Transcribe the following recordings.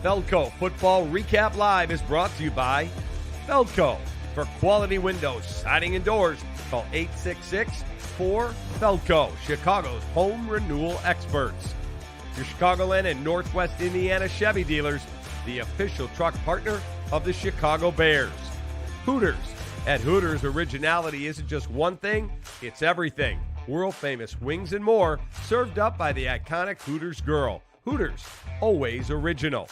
Feldco Football Recap Live is brought to you by Feldco. For quality windows, siding, and doors, call 866-4FELDCO, Chicago's home renewal experts. Your Chicagoland and Northwest Indiana Chevy dealers, the official truck partner of the Chicago Bears. Hooters. At Hooters, originality isn't just one thing, it's everything. World-famous wings and more, served up by the iconic Hooters girl. Hooters, always original.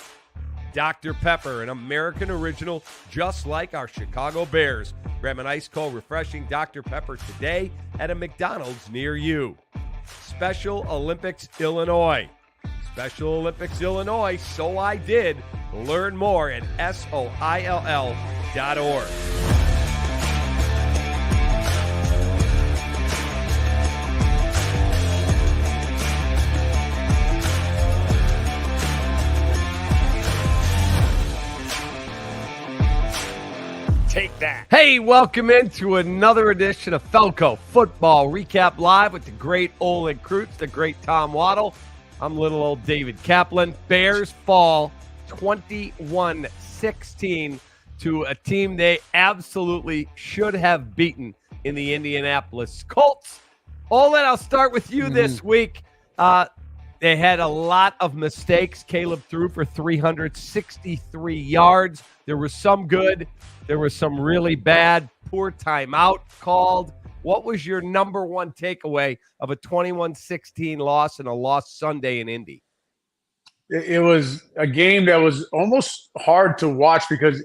Dr. Pepper, an American original, just like our Chicago Bears. Grab an ice-cold, refreshing Dr. Pepper today at a McDonald's near you. Special Olympics Illinois. Special Olympics Illinois, so I did. Learn more at SOILL.org. Take that. Hey, welcome into another edition of Feldco Football Recap Live with the great Olin Kreutz, the great Tom Waddle. I'm little old David Kaplan. Bears fall 21-16 to a team they absolutely should have beaten in the Indianapolis Colts. Olin, I'll start with you this week. They had a lot of mistakes. Caleb threw for 363 yards. There was some good. There was some really bad. Poor timeout called. What was your number one takeaway of a 21-16 loss and a lost Sunday in Indy? It was a game that was almost hard to watch because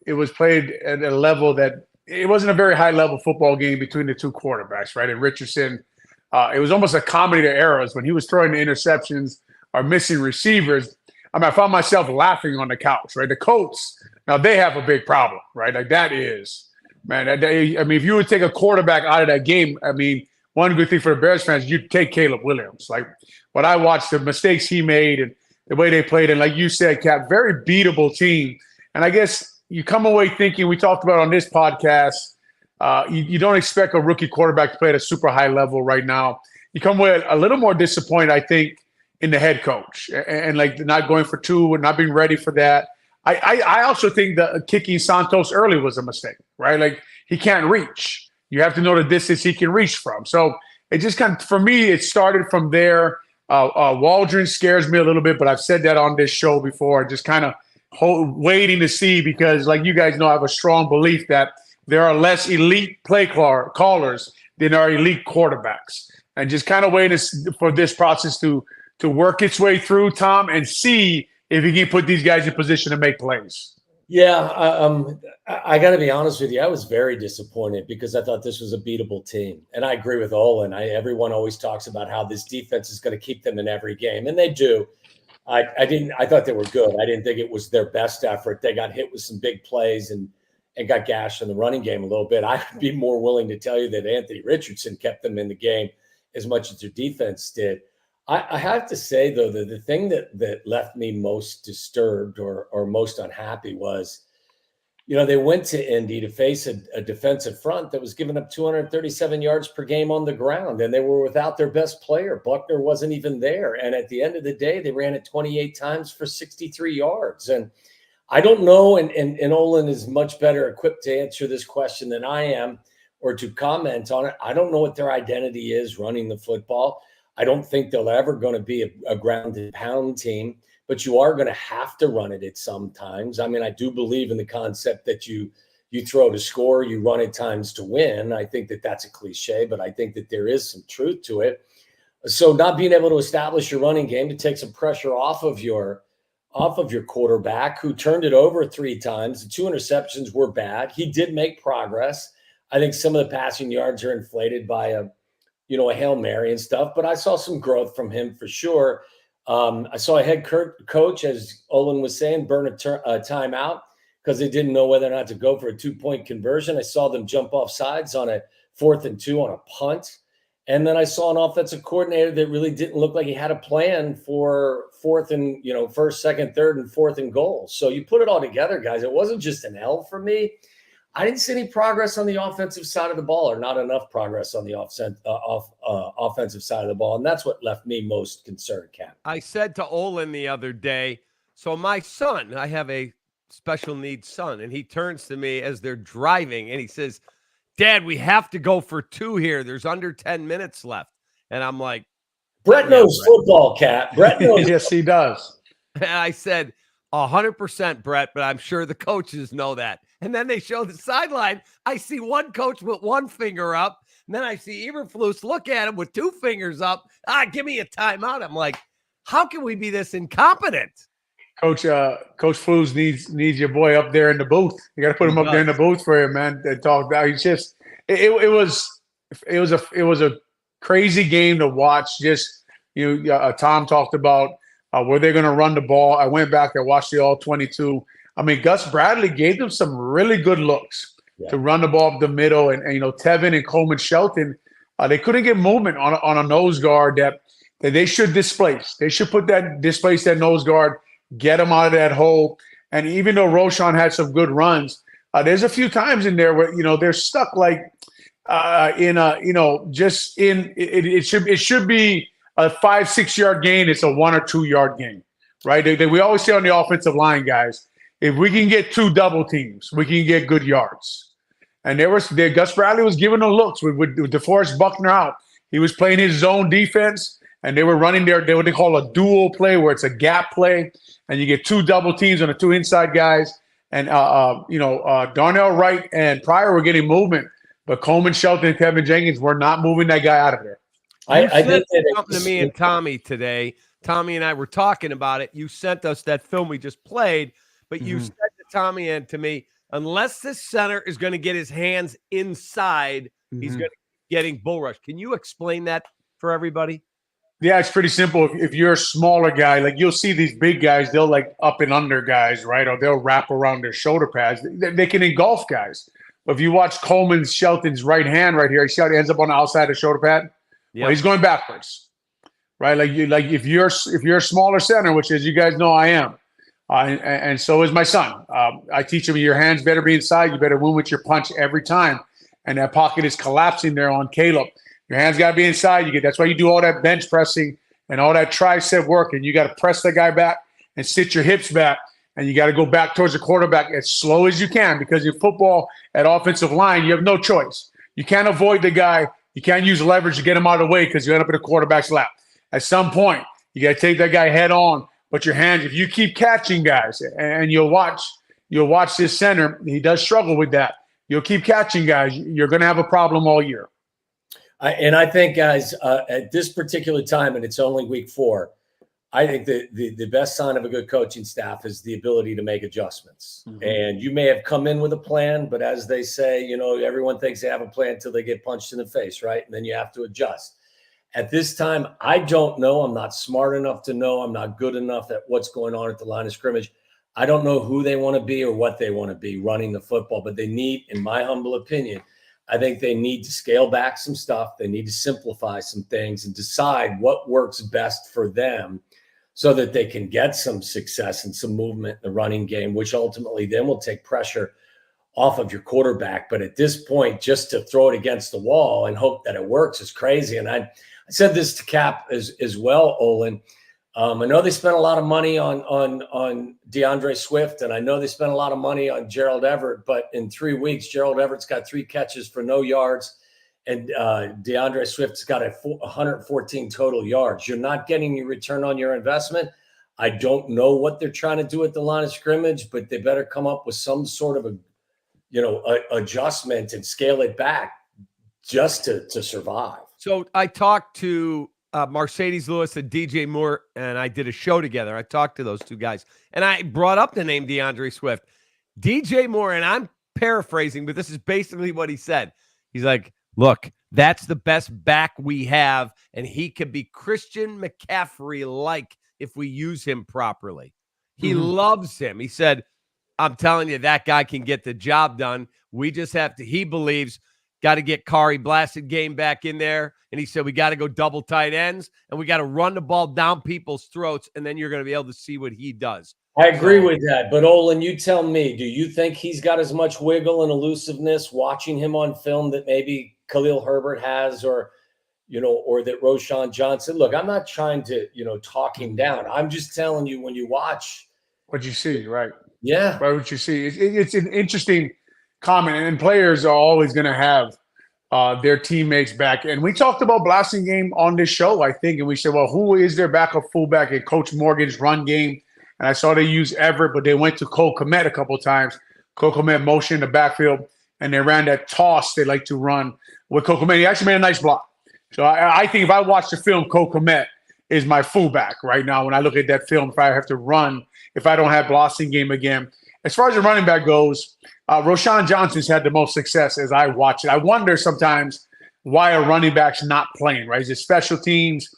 it was played at a level that it wasn't a very high-level football game between the two quarterbacks, right? And Richardson, it was almost a comedy to errors when he was throwing the interceptions or missing receivers. I mean, I found myself laughing on the couch, right? The Colts, now they have a big problem, right? Like that is, man. I mean, if you would take a quarterback out of that game, I mean, one good thing for the Bears fans, you'd take Caleb Williams. Like when I watched the mistakes he made and the way they played, and like you said, Cap, very beatable team. And I guess you come away thinking, we talked about on this podcast, you don't expect a rookie quarterback to play at a super high level right now. You come away a little more disappointed, I think, in the head coach and like not going for two and not being ready for that. I also think that kicking Santos early was a mistake, right? Like he can't reach. You have to know the distance he can reach from. So it just kind of, for me, it started from there. Waldron scares me a little bit, but I've said that on this show before. Just kind of waiting to see because, like you guys know, I have a strong belief that there are less elite play callers than are elite quarterbacks, and just kind of waiting for this process to work its way through, Tom, and see if he can put these guys in position to make plays. Yeah, I got to be honest with you. I was very disappointed because I thought this was a beatable team. And I agree with Olin. Everyone always talks about how this defense is going to keep them in every game, and they do. I thought they were good. I didn't think it was their best effort. They got hit with some big plays and got gashed in the running game a little bit. I'd be more willing to tell you that Anthony Richardson kept them in the game as much as their defense did. I have to say, though, that the thing that left me most disturbed or most unhappy was, they went to Indy to face a defensive front that was giving up 237 yards per game on the ground, and they were without their best player. Buckner wasn't even there. And at the end of the day, they ran it 28 times for 63 yards. And I don't know, and Olin is much better equipped to answer this question than I am or to comment on it. I don't know what their identity is running the football. I don't think they're ever going to be a ground and pound team, but you are going to have to run it at some times. I mean, I do believe in the concept that you throw to score, you run at times to win. I think that that's a cliche, but I think that there is some truth to it. So not being able to establish your running game to take some pressure off of your quarterback, who turned it over 3 times. The 2 interceptions were bad. He did make progress. I think some of the passing yards are inflated by a Hail Mary and stuff, but I saw some growth from him for sure. I saw a head coach, as Olin was saying, burn a timeout because they didn't know whether or not to go for a 2-point conversion. I saw them jump off sides on a 4th and 2 on a punt. And then I saw an offensive coordinator that really didn't look like he had a plan for 4th and, 1st, 2nd, 3rd, and 4th and goal. So you put it all together, guys. It wasn't just an L for me. I didn't see any progress on the offensive side of the ball, or not enough progress on the offensive side of the ball. And that's what left me most concerned, Cap. I said to Olin the other day, So my son, I have a special needs son, and he turns to me as they're driving and he says, Dad, we have to go for 2 here. There's under 10 minutes left. And I'm like, Brett knows football, Cat. Brett knows. Yes, he does. and I said, 100%, Brett, but I'm sure the coaches know that. And then they show the sideline. I see one coach with one finger up. And then I see Eberflus look at him with 2 fingers up. Give me a timeout. I'm like, how can we be this incompetent? Coach Flus needs your boy up there in the booth. You got to put him up there in the booth for him, man. And talk about. He's just it was a crazy game to watch. Just Tom talked about where they're going to run the ball. I went back and watched the all 22. I mean, Gus Bradley gave them some really good looks to run the ball up the middle, and Tevin and Coleman Shelton, they couldn't get movement on a nose guard that they should displace. They should displace that nose guard. Get them out of that hole. And even though Roschon had some good runs, there's a few times in there where they're stuck like it should be a 5-6 yard gain. It's a 1 or 2 yard gain, right? We always say on the offensive line, guys, if we can get 2 double teams, we can get good yards. And Gus Bradley was giving them looks with DeForest Buckner out. He was playing his zone defense, and they were running what they call a dual play, where it's a gap play. And you get 2 double teams on the 2 inside guys. And, Darnell Wright and Pryor were getting movement. But Coleman, Shelton, and Kevin Jenkins were not moving that guy out of there. I did something to me and Tommy today. Tommy and I were talking about it. You sent us that film we just played. But you said to Tommy and to me, unless this center is going to get his hands inside, he's going to be getting bull rush. Can you explain that for everybody? Yeah, it's pretty simple. If you're a smaller guy, like you'll see these big guys, they'll like up and under guys, right? Or they'll wrap around their shoulder pads. They can engulf guys. But if you watch Coleman Shelton's right hand right here, he ends up on the outside of the shoulder pad. Well, he's going backwards, right? Like if you're a smaller center, which as you guys know I am, and so is my son. I teach him your hands better be inside. You better win with your punch every time. And that pocket is collapsing there on Caleb. Your hands got to be inside. That's why you do all that bench pressing and all that tricep work. And you got to press the guy back and sit your hips back. And you got to go back towards the quarterback as slow as you can, because in football at offensive line, you have no choice. You can't avoid the guy. You can't use leverage to get him out of the way because you end up in the quarterback's lap. At some point, you got to take that guy head on. But your hands, if you keep catching guys, and you'll watch this center, he does struggle with that. You'll keep catching guys, you're going to have a problem all year. I think, guys, at this particular time, and it's only week 4, I think the best sign of a good coaching staff is the ability to make adjustments. And you may have come in with a plan, but as they say, everyone thinks they have a plan until they get punched in the face, right? And then you have to adjust. At this time, I don't know. I'm not smart enough to know. I'm not good enough at what's going on at the line of scrimmage. I don't know who they want to be or what they want to be running the football, but they need, in my humble opinion, I think they need to scale back some stuff. They need to simplify some things and decide what works best for them so that they can get some success and some movement in the running game, which ultimately then will take pressure off of your quarterback. But at this point, just to throw it against the wall and hope that it works is crazy. And I said this to Cap as well, Olin. I know they spent a lot of money on DeAndre Swift, and I know they spent a lot of money on Gerald Everett, but in 3 weeks, Gerald Everett's got 3 catches for no yards, and DeAndre Swift's got 114 total yards. You're not getting your return on your investment. I don't know what they're trying to do at the line of scrimmage, but they better come up with some sort of adjustment and scale it back just to survive. So I talked to Mercedes Lewis and DJ Moore, and I did a show together. I talked to those 2 guys, and I brought up the name DeAndre Swift. DJ Moore, and I'm paraphrasing, but this is basically what he said. He's like, look, that's the best back we have, and he could be Christian McCaffrey-like if we use him properly. He loves him. He said, I'm telling you, that guy can get the job done. We just have to, he believes, got to get Kari Blasted game back in there. And he said, we got to go double tight ends and we got to run the ball down people's throats. And then you're going to be able to see what he does. I agree with that. But Olin, you tell me, do you think he's got as much wiggle and elusiveness watching him on film that maybe Khalil Herbert has, or that Roschon Johnson? Look, I'm not trying to, talk him down. I'm just telling you, when you watch what you see, right? Yeah. Right, what you see. It's an interesting comment, and players are always going to have their teammates back. And we talked about blasting game on this show, I think, and we said, well, who is their backup fullback in Coach Morgan's run game? And I saw they use Everett, but they went to Cole Kmet a couple of times. Cole Kmet motion in the backfield, and they ran that toss they like to run with Cole Kmet. He actually made a nice block. So I think if I watch the film, Cole Kmet is my fullback right now. When I look at that film, if I have to run, if I don't have blasting game again. As far as the running back goes, Roschon Johnson's had the most success as I watch it. I wonder sometimes why a running back's not playing, right? Is it special teams?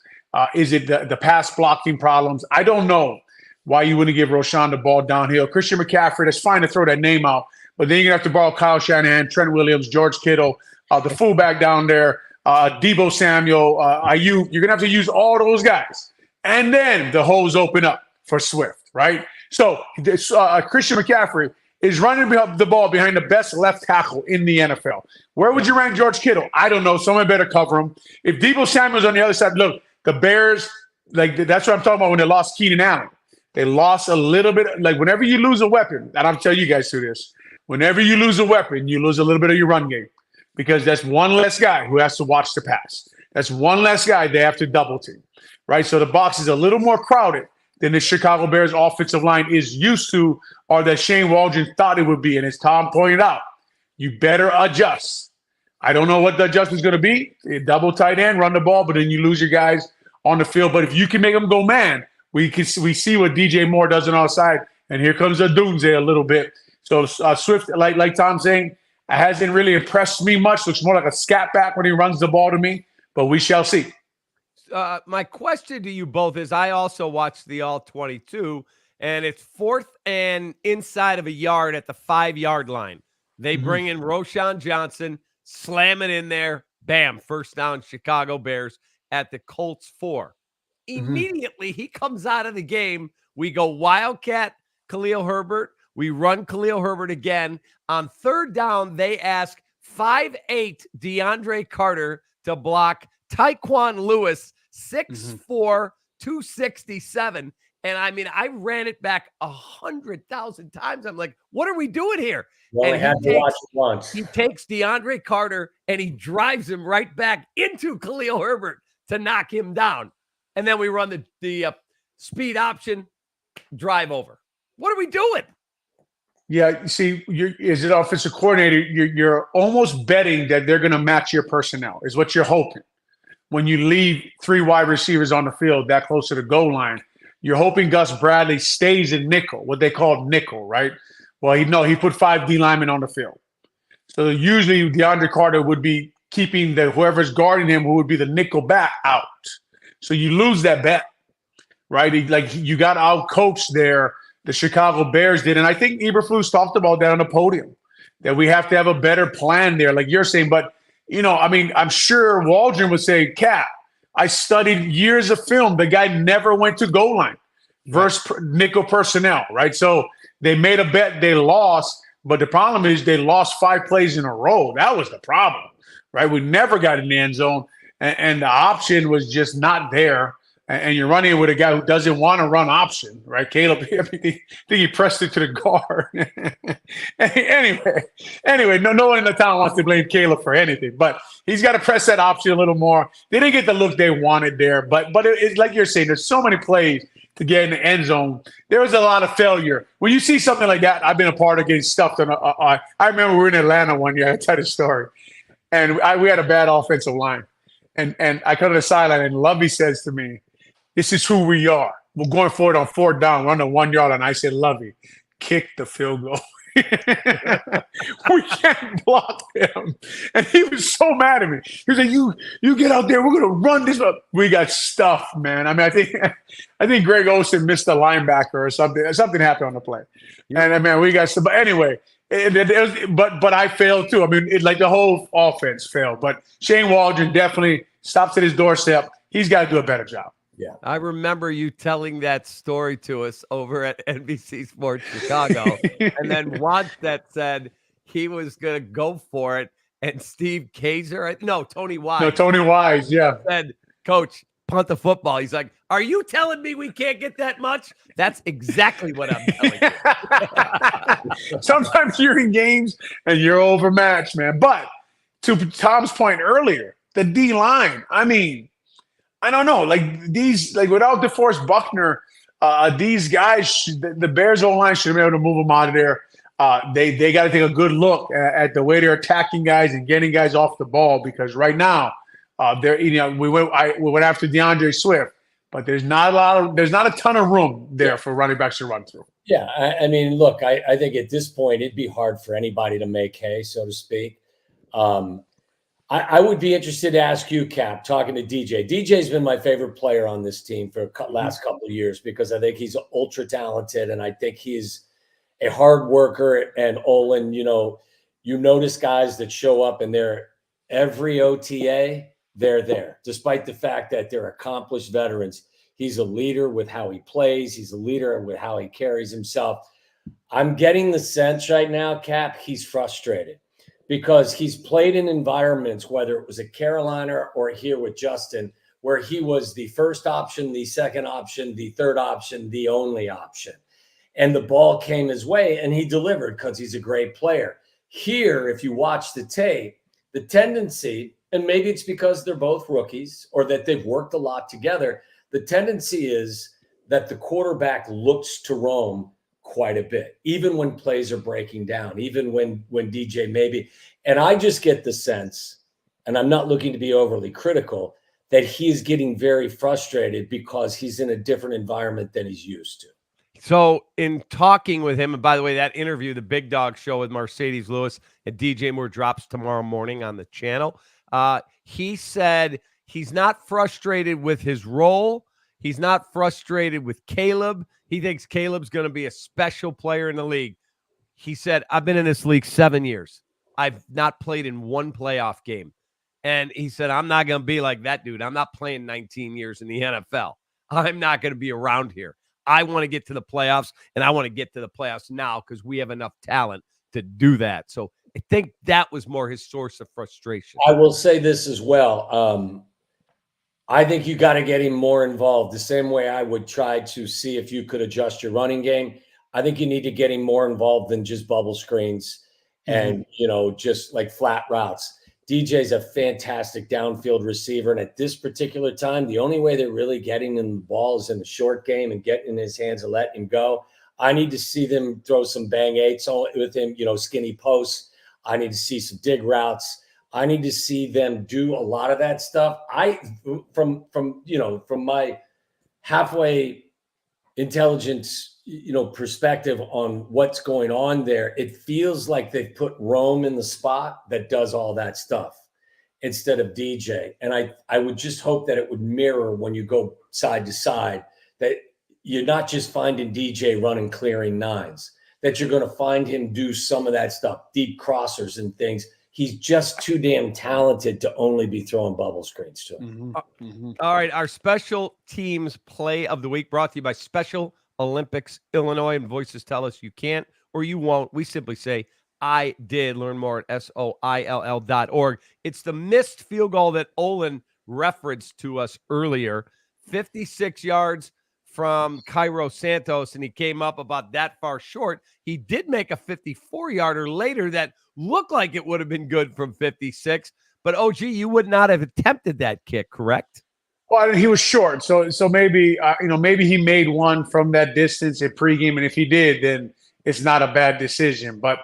Is it the pass blocking problems? I don't know why you wouldn't give Roschon the ball downhill. Christian McCaffrey, that's fine to throw that name out, but then you're going to have to borrow Kyle Shanahan, Trent Williams, George Kittle, the fullback down there, Deebo Samuel, Ayuk. You're going to have to use all those guys. And then the holes open up for Swift, right? So Christian McCaffrey is running the ball behind the best left tackle in the NFL. Where would you rank George Kittle? I don't know. Someone better cover him. If Deebo Samuel's on the other side, look, the Bears, that's what I'm talking about when they lost Keenan Allen. They lost a little bit. Like whenever you lose a weapon, and I'll tell you guys through this, whenever you lose a weapon, you lose a little bit of your run game because that's one less guy who has to watch the pass. That's one less guy they have to double team, right? So the box is a little more crowded than the Chicago Bears offensive line is used to or that Shane Waldron thought it would be. And as Tom pointed out, you better adjust. I don't know what the adjustment is going to be. Double tight end, run the ball, but then you lose your guys on the field. But if you can make them go man, we see what DJ Moore does on our side. And here comes a Dunze a little bit. So Swift, like Tom's saying, hasn't really impressed me much. Looks more like a scat back when he runs the ball to me. But we shall see. My question to you both is I also watched the All-22, and it's 4th and inside of a yard at the 5-yard line. They bring in Roschon Johnson, slam it in there, bam, first down, Chicago Bears at the Colts 4. Immediately, he comes out of the game. We go Wildcat, Khalil Herbert. We run Khalil Herbert again. On 3rd down, they ask 5'8" DeAndre Carter to block Tyquan Lewis, 6'4", 267. And I mean, I ran it back 100,000 times. I'm like, what are we doing here? Well, and I had to watch it once. He takes DeAndre Carter and he drives him right back into Khalil Herbert to knock him down. And then we run the speed option, drive over. What are we doing? Yeah, you see, as an offensive coordinator, you're almost betting that they're going to match your personnel, is what you're hoping. When you leave 3 wide receivers on the field that close to the goal line, you're hoping Gus Bradley stays in nickel, what they call nickel, right? Well, he put 5 D linemen on the field. So usually DeAndre Carter would be keeping whoever's guarding him, who would be the nickel back, out. So you lose that bet, right? You got out-coached there. The Chicago Bears did. And I think Eberflus talked about that on the podium, that we have to have a better plan there, like you're saying. But, I'm sure Waldron would say, Cap, I studied years of film. The guy never went to goal line versus nickel personnel, right? So they made a bet. They lost. But the problem is they lost 5 plays in a row. That was the problem, right? We never got in the end zone. And the option was just not there. And you're running with a guy who doesn't want to run option, right? Caleb, I think he pressed it to the guard. Anyway, no one in the town wants to blame Caleb for anything, but he's got to press that option a little more. They didn't get the look they wanted there, but it's like you're saying, there's so many plays to get in the end zone. There was a lot of failure. When you see something like that, I've been a part of getting stuffed on. I remember we were in Atlanta one year. I tell the story, and we had a bad offensive line, and I come to the sideline, and Lovey says to me, "This is who we are. We're going for it on 4th down, run the 1 yard." And I said, Lovey, kick the field goal. We can't block them. And he was so mad at me. He was like, you get out there. We're going to run this up. We got stuffed, man. I mean, I think Greg Olsen missed a linebacker or something. Something happened on the play. And, man, we got stuff. But anyway, but I failed too. I mean, the whole offense failed. But Shane Waldron definitely stops at his doorstep. He's got to do a better job. Yeah, I remember you telling that story to us over at NBC Sports Chicago. And then Wadstedt said he was going to go for it. And Steve Kaiser, Tony Wise. Tony Wise, yeah. Said, Coach, punt the football. He's like, are you telling me we can't get that much? That's exactly what I'm telling you. Sometimes you're in games and you're overmatched, man. But to Tom's point earlier, the D line, I mean, I don't know. Like without DeForest Buckner, these guys, the Bears O-line should have been able to move them out of there. They got to take a good look at the way they're attacking guys and getting guys off the ball, because right now they're we went after DeAndre Swift, but there's not a ton of room there for running backs to run through. Yeah, I mean, look, I think at this point it'd be hard for anybody to make hay, so to speak. I would be interested to ask you, Cap, talking to DJ. DJ's been my favorite player on this team for the last couple of years because I think he's ultra talented and I think he's a hard worker. And Olin, you notice guys that show up and they're every OTA, they're there, despite the fact that they're accomplished veterans. He's a leader with how he plays. He's a leader with how he carries himself. I'm getting the sense right now, Cap, he's frustrated because he's played in environments, whether it was at Carolina or here with Justin, where he was the first option, the second option, the third option, the only option. And the ball came his way and he delivered because he's a great player. Here, if you watch the tape, the tendency, and maybe it's because they're both rookies or that they've worked a lot together, the tendency is that the quarterback looks to roam quite a bit, even when plays are breaking down, even when DJ maybe. And I just get the sense, and I'm not looking to be overly critical, that he's getting very frustrated because he's in a different environment than he's used to. So in talking with him, and by the way, that interview, the Big Dog Show with Mercedes Lewis and DJ Moore, drops tomorrow morning on the channel. He said he's not frustrated with his role. He's not frustrated with Caleb. He thinks Caleb's going to be a special player in the league. He said, I've been in this league 7 years. I've not played in one playoff game. And he said, I'm not going to be like that dude. I'm not playing 19 years in the NFL. I'm not going to be around here. I want to get to the playoffs, and I want to get to the playoffs now because we have enough talent to do that. So I think that was more his source of frustration. I will say this as well. I think you got to get him more involved the same way I would try to see if you could adjust your running game. I think you need to get him more involved than just bubble screens and, just like flat routes. DJ's a fantastic downfield receiver. And at this particular time, the only way they're really getting him the ball is in the short game and getting in his hands and letting him go. I need to see them throw some bang eights with him, skinny posts. I need to see some dig routes. I need to see them do a lot of that stuff. From my halfway intelligence, perspective on what's going on there, it feels like they've put Rome in the spot that does all that stuff instead of DJ. And I would just hope that it would mirror when you go side to side, that you're not just finding DJ running clearing nines, that you're going to find him do some of that stuff, deep crossers and things. He's just too damn talented to only be throwing bubble screens to him. All right, our special teams play of the week brought to you by Special Olympics Illinois. And voices tell us you can't or you won't. We simply say, I did. Learn more at SOILL.org. It's the missed field goal that Olin referenced to us earlier. 56 yards from Cairo Santos, and he came up about that far short. He did make a 54-yarder later that looked like it would have been good from 56. But, OG, you would not have attempted that kick, correct? Well, he was short, so maybe maybe he made one from that distance at pregame, and if he did, then it's not a bad decision. But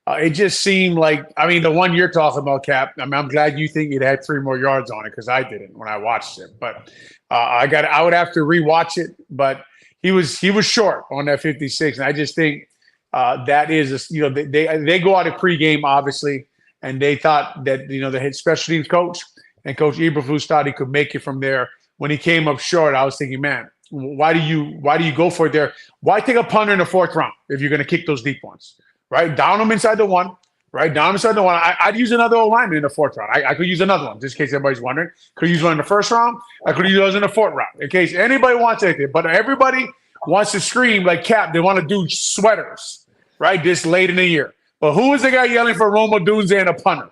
it just seemed like, the one you're talking about, Cap. I'm glad you think it had 3 more yards on it because I didn't when I watched it. But I would have to rewatch it. But he was short on that 56, and I just think that is they go out at pregame obviously, and they thought that the head special teams coach and Coach Eberflus thought he could make it from there. When he came up short, I was thinking, man, why do you go for it there? Why take a punter in the 4th round if you're going to kick those deep ones? Right? Down them inside the 1. Right? Down inside the 1. I'd use another O-lineman in the 4th round. I could use another one, just in case everybody's wondering. Could use one in the 1st round. I could use those in the 4th round, in case anybody wants anything. But everybody wants to scream like Cap. They want to do sweaters, right? This late in the year. But who is the guy yelling for Roma Dunze and a punter?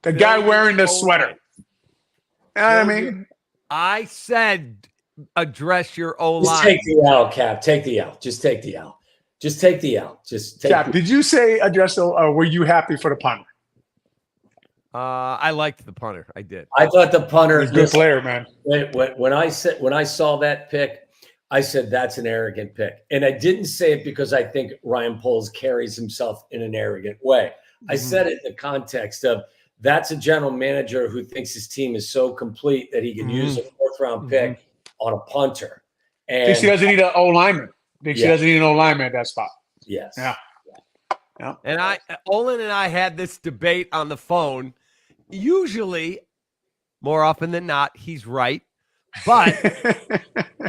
The guy wearing the sweater. You know what I mean? I said address your O-line. Just take the L, Cap. Take the L. Just take the L. Just take the L. Just take Cap, did you say address or were you happy for the punter? I liked the punter. I did. I thought the punter was a good player, man. When I saw that pick, I said that's an arrogant pick. And I didn't say it because I think Ryan Poles carries himself in an arrogant way. I said it in the context of that's a general manager who thinks his team is so complete that he can use a fourth-round pick on a punter. And thinks he doesn't need an O-lineman. Thinks he doesn't need an O-lineman at that spot. Yes. Yeah. And Olin and I had this debate on the phone. Usually, more often than not, he's right. But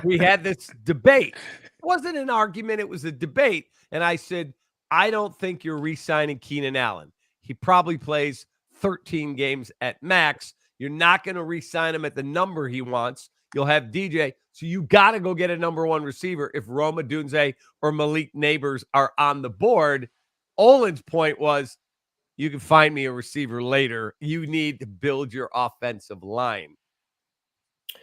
we had this debate. It wasn't an argument. It was a debate. And I said, I don't think you're re-signing Keenan Allen. He probably plays 13 games at max. You're not going to re-sign him at the number he wants. You'll have DJ. So you got to go get a number one receiver if Rome Odunze or Malik Neighbors are on the board. Olin's point was, you can find me a receiver later. You need to build your offensive line.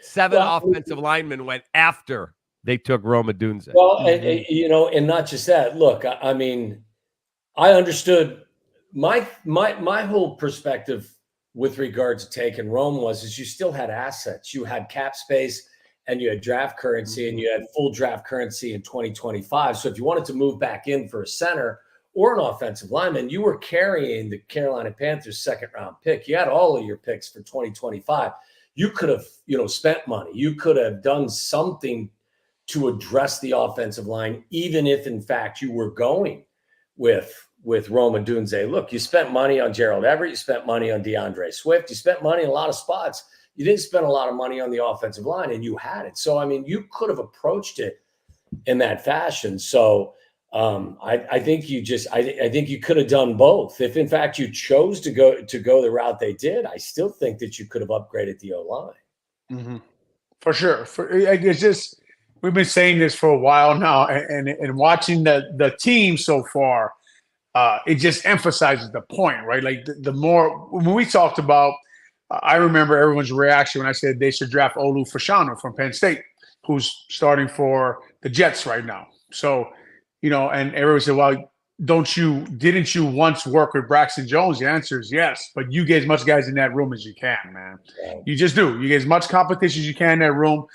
7 offensive linemen went after they took Rome Odunze. Well, and not just that. Look, I mean, I understood my whole perspective with regards to taking Rome is you still had assets. You had cap space and you had draft currency and you had full draft currency in 2025. So if you wanted to move back in for a center or an offensive lineman, you were carrying the Carolina Panthers second-round pick. You had all of your picks for 2025. You could have, spent money. You could have done something to address the offensive line, even if, in fact, you were going with Rome Odunze. Look, you spent money on Gerald Everett. You spent money on DeAndre Swift. You spent money in a lot of spots. You didn't spend a lot of money on the offensive line, and you had it. So, I mean, you could have approached it in that fashion. So, I think you could have done both. If in fact you chose to go the route they did, I still think that you could have upgraded the O-line. For sure. It's just we've been saying this for a while now, and watching the team so far, it just emphasizes the point, right? Like the more when we talked about, I remember everyone's reaction when I said they should draft Olu Fashanu from Penn State, who's starting for the Jets right now. So. And everyone said, well, didn't you once work with Braxton Jones? The answer is yes, but you get as much guys in that room as you can, man. You just do. You get as much competition as you can in that room.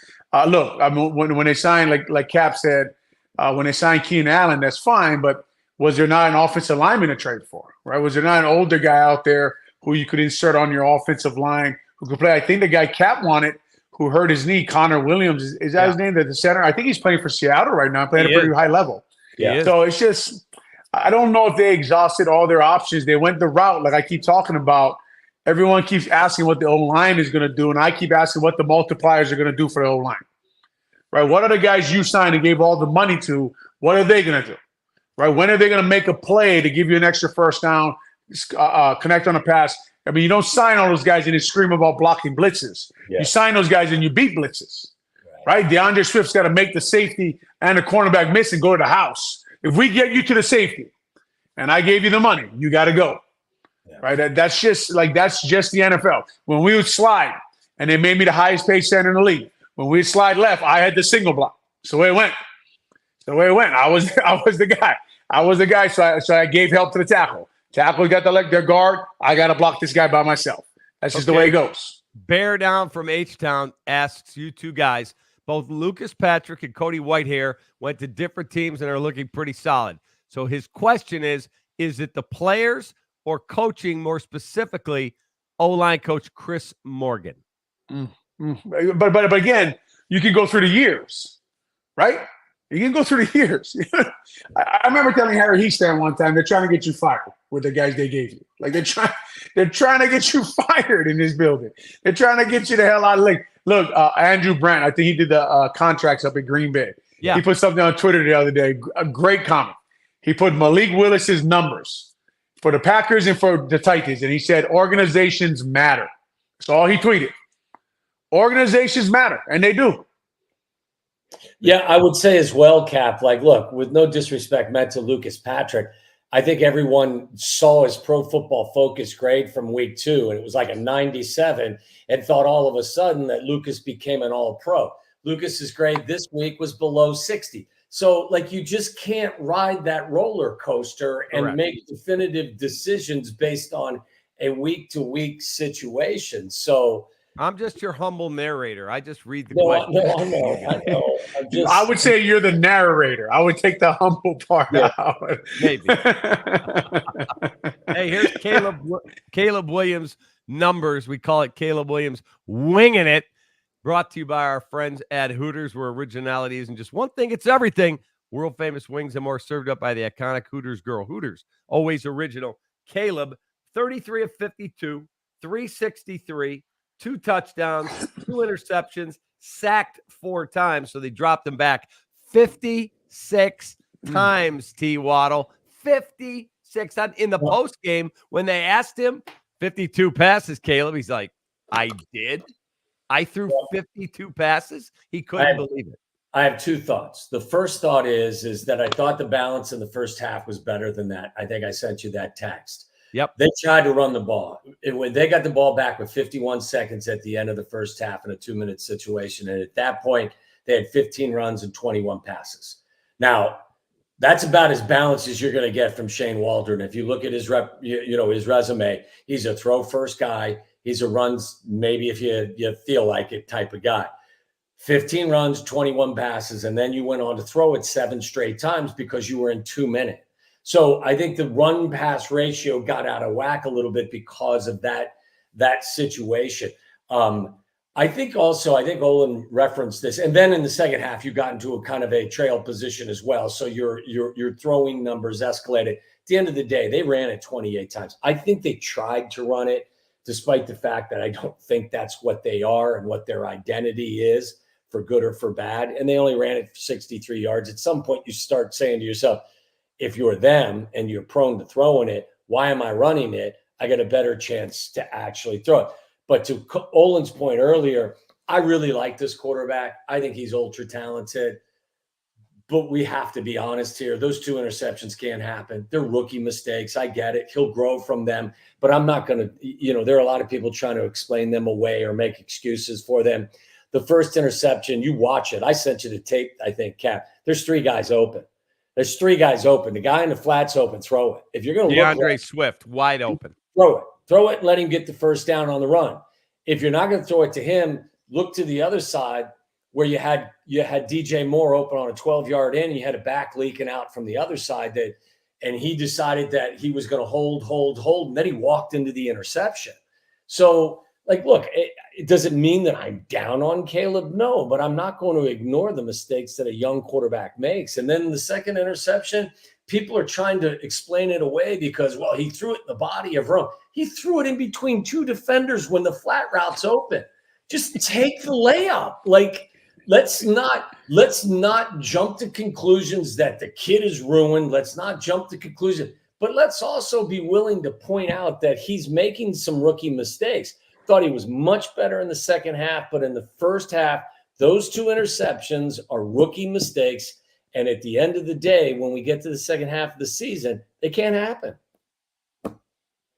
Look, I mean, when they signed, like Cap said, when they signed Keenan Allen, that's fine, but was there not an offensive lineman to trade for, right? Was there not an older guy out there who you could insert on your offensive line who could play? I think the guy Cap wanted, who hurt his knee, Connor Williams, is that his name? The center? I think he's playing for Seattle right now, playing at a pretty high level. Yeah. So it's just, I don't know if they exhausted all their options. They went the route, like I keep talking about. Everyone keeps asking what the O-line is going to do, and I keep asking what the multipliers are going to do for the O-line. Right? What are the guys you signed and gave all the money to? What are they going to do? Right? When are they going to make a play to give you an extra first down, connect on a pass? I mean, you don't sign all those guys and then scream about blocking blitzes. Yeah. You sign those guys and you beat blitzes. Right? DeAndre Swift's got to make the safety and the cornerback miss and go to the house. If we get you to the safety and I gave you the money, you got to go. Yeah. Right? That's just the NFL. When we would slide and they made me the highest paid center in the league, when we slide left, I had the single block. So the way it went. I was the guy. So I gave help to the tackle. Tackle got their guard. I got to block this guy by myself. That's just the way it goes. Bear Down from H-Town asks you two guys, both Lucas Patrick and Cody Whitehair went to different teams and are looking pretty solid. So his question is it the players or coaching, more specifically, O-line coach Chris Morgan? But again, you can go through the years, right? You can go through the years. I remember telling Harry Heastan one time, they're trying to get you fired with the guys they gave you. Like they're trying to get you fired in this building. They're trying to get you the hell out of Lake. Look, Andrew Brandt, I think he did the contracts up at Green Bay. Yeah. He put something on Twitter the other day, a great comment. He put Malik Willis's numbers for the Packers and for the Titans, and he said organizations matter. That's all he tweeted. Organizations matter, and they do. Yeah, I would say as well, Cap, like, look, with no disrespect meant to Lucas Patrick, I think everyone saw his Pro Football Focus grade from week 2, and it was like a 97, and thought all of a sudden that Lucas became an all-pro. Lucas's grade this week was below 60. So, like, you just can't ride that roller coaster and make definitive decisions based on a week-to-week situation. So I'm just your humble narrator. I just read the question. No, I know. I would say you're the narrator. I would take the humble part out. Maybe. Hey, here's Caleb Williams numbers. We call it Caleb Williams winging it. Brought to you by our friends at Hooters, where originality isn't just one thing, it's everything. World famous wings and more served up by the iconic Hooters girl. Hooters, always original. Caleb, 33 of 52, 363, 2 touchdowns, 2 interceptions, sacked 4 times. So they dropped him back 56 times, T. Waddle. 56 times. In the post game, when they asked him 52 passes, Caleb, he's like, I did. I threw 52 passes. He couldn't believe it. I have 2 thoughts. The first thought is that I thought the balance in the first half was better than that. I think I sent you that text. Yep. They tried to run the ball. When they got the ball back with 51 seconds at the end of the first half in a 2-minute situation. And at that point, they had 15 runs and 21 passes. Now, that's about as balanced as you're going to get from Shane Waldron. If you look at his his resume, he's a throw first guy. He's a runs, maybe if you feel like it type of guy. 15 runs, 21 passes, and then you went on to throw it 7 straight times because you were in 2 minutes. So I think the run-pass ratio got out of whack a little bit because of that situation. I think Olin referenced this, and then in the second half, you got into a kind of a trail position as well. So your throwing numbers escalated. At the end of the day, they ran it 28 times. I think they tried to run it, despite the fact that I don't think that's what they are and what their identity is, for good or for bad. And they only ran it for 63 yards. At some point, you start saying to yourself, if you're them and you're prone to throwing it, why am I running it? I got a better chance to actually throw it. But to Olin's point earlier, I really like this quarterback. I think he's ultra talented. But we have to be honest here. Those 2 interceptions can't happen. They're rookie mistakes. I get it. He'll grow from them. But I'm not going to, there are a lot of people trying to explain them away or make excuses for them. The first interception, you watch it. I sent you the tape, I think, Cap. There's 3 guys open. There's 3 guys open. The guy in the flat's open. Throw it. If you're going to DeAndre Swift, wide open. Throw it. Throw it and let him get the first down on the run. If you're not going to throw it to him, look to the other side where you had DJ Moore open on a 12-yard in, and you had a back leaking out from the other side and he decided that he was going to hold, and then he walked into the interception. So, look, does it mean that I'm down on Caleb? No, but I'm not going to ignore the mistakes that a young quarterback makes. And then the second interception, people are trying to explain it away because, well, he threw it in the body of Rome. He threw it in between 2 defenders when the flat route's open. Just take the layup. Let's not jump to conclusions that the kid is ruined. Let's not jump to conclusions. But let's also be willing to point out that he's making some rookie mistakes. Thought he was much better in the second half, but in the first half, those 2 interceptions are rookie mistakes. And at the end of the day, when we get to the second half of the season, they can't happen.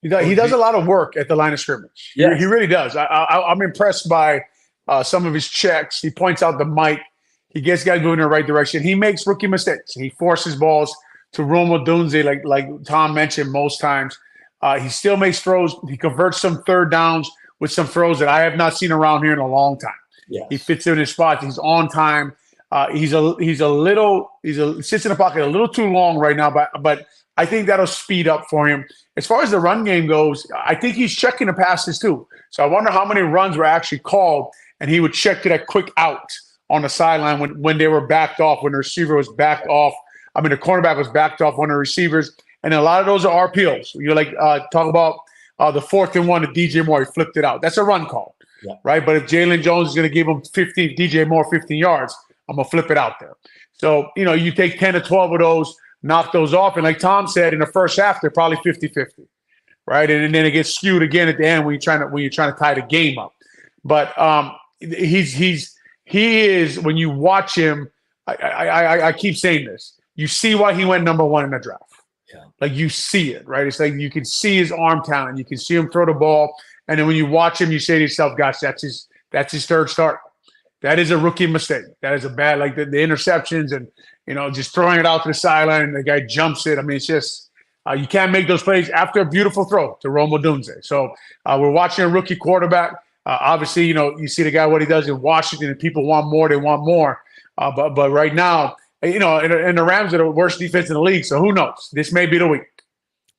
He does a lot of work at the line of scrimmage. Yes. He really does. I'm impressed by some of his checks. He points out the mic. He gets guys moving in the right direction. He makes rookie mistakes. He forces balls to Rome Odunze, like Tom mentioned most times. He still makes throws. He converts some third downs with some throws that I have not seen around here in a long time. Yes. He fits in his spots. He's on time. He sits in the pocket a little too long right now, but I think that'll speed up for him. As far as the run game goes, I think he's checking the passes too. So I wonder how many runs were actually called, and he would check to that quick out on the sideline when they were backed off, when the receiver was backed off. I mean, the cornerback was backed off one of the receivers, and a lot of those are RPOs. You're talk about the 4th and 1 to DJ Moore. He flipped it out. That's a run call, right? But if Jalen Jones is going to give him DJ Moore 15 yards, I'm going to flip it out there. So, you take 10 to 12 of those, knock those off. And like Tom said, in the first half, they're probably 50-50, right? And then it gets skewed again at the end when you're trying to tie the game up. But he is, when you watch him, I keep saying this, you see why he went number 1 in the draft. Yeah. Like you see it, right? It's like you can see his arm talent. You can see him throw the ball. And then when you watch him, you say to yourself, gosh, that's his third start. That is a rookie mistake. That is a bad, like the interceptions and, just throwing it out to the sideline and the guy jumps it. I mean, it's just, you can't make those plays after a beautiful throw to Rome Odunze. So we're watching a rookie quarterback. Obviously, you see the guy, what he does in Washington, and people want more. They want more. But right now, and the Rams are the worst defense in the league. So who knows? This may be the week.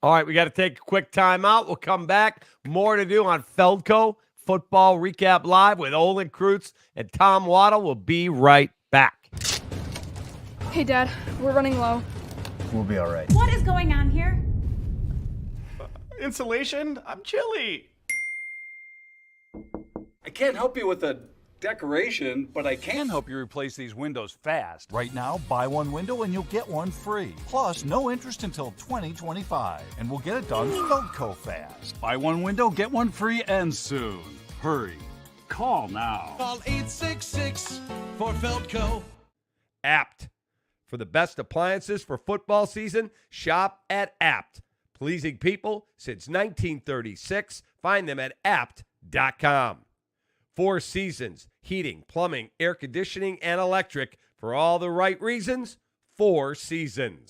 All right, we got to take a quick timeout. We'll come back. More to do on Feldco Football Recap Live with Olin Kreutz and Tom Waddle. We'll be right back. Hey, Dad, we're running low. We'll be all right. What is going on here? Insulation? I'm chilly. I can't help you with the decoration, but I can help you replace these windows fast. Right now, buy one window and you'll get one free. Plus, no interest until 2025. And we'll get it done Feldco fast. Buy one window, get one free, and soon. Hurry. Call now. Call 866 for Feldco. Apt. For the best appliances for football season, shop at Apt. Pleasing people since 1936. Find them at apt.com. 4 Seasons, heating, plumbing, air conditioning, and electric. For all the right reasons, 4 Seasons.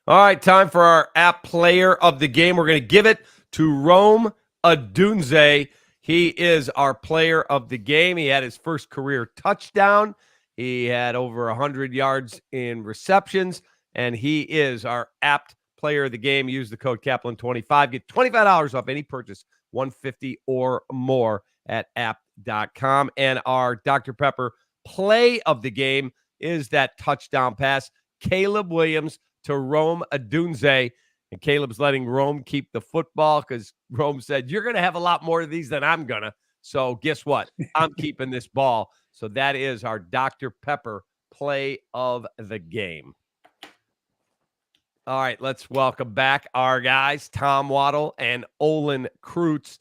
All right, time for our Apt player of the game. We're going to give it to Rome Odunze. He is our player of the game. He had his first career touchdown. He had over 100 yards in receptions, and he is our Apt player of the game. Use the code Kaplan25. Get $25 off any purchase, $150 or more at apt.com. And our Dr. Pepper play of the game is that touchdown pass. Caleb Williams to Rome Odunze. And Caleb's letting Rome keep the football because Rome said, you're going to have a lot more of these than I'm going to. So guess what? I'm keeping this ball. So that is our Dr. Pepper play of the game. All right, let's welcome back our guys, Tom Waddle and Olin Kreutz.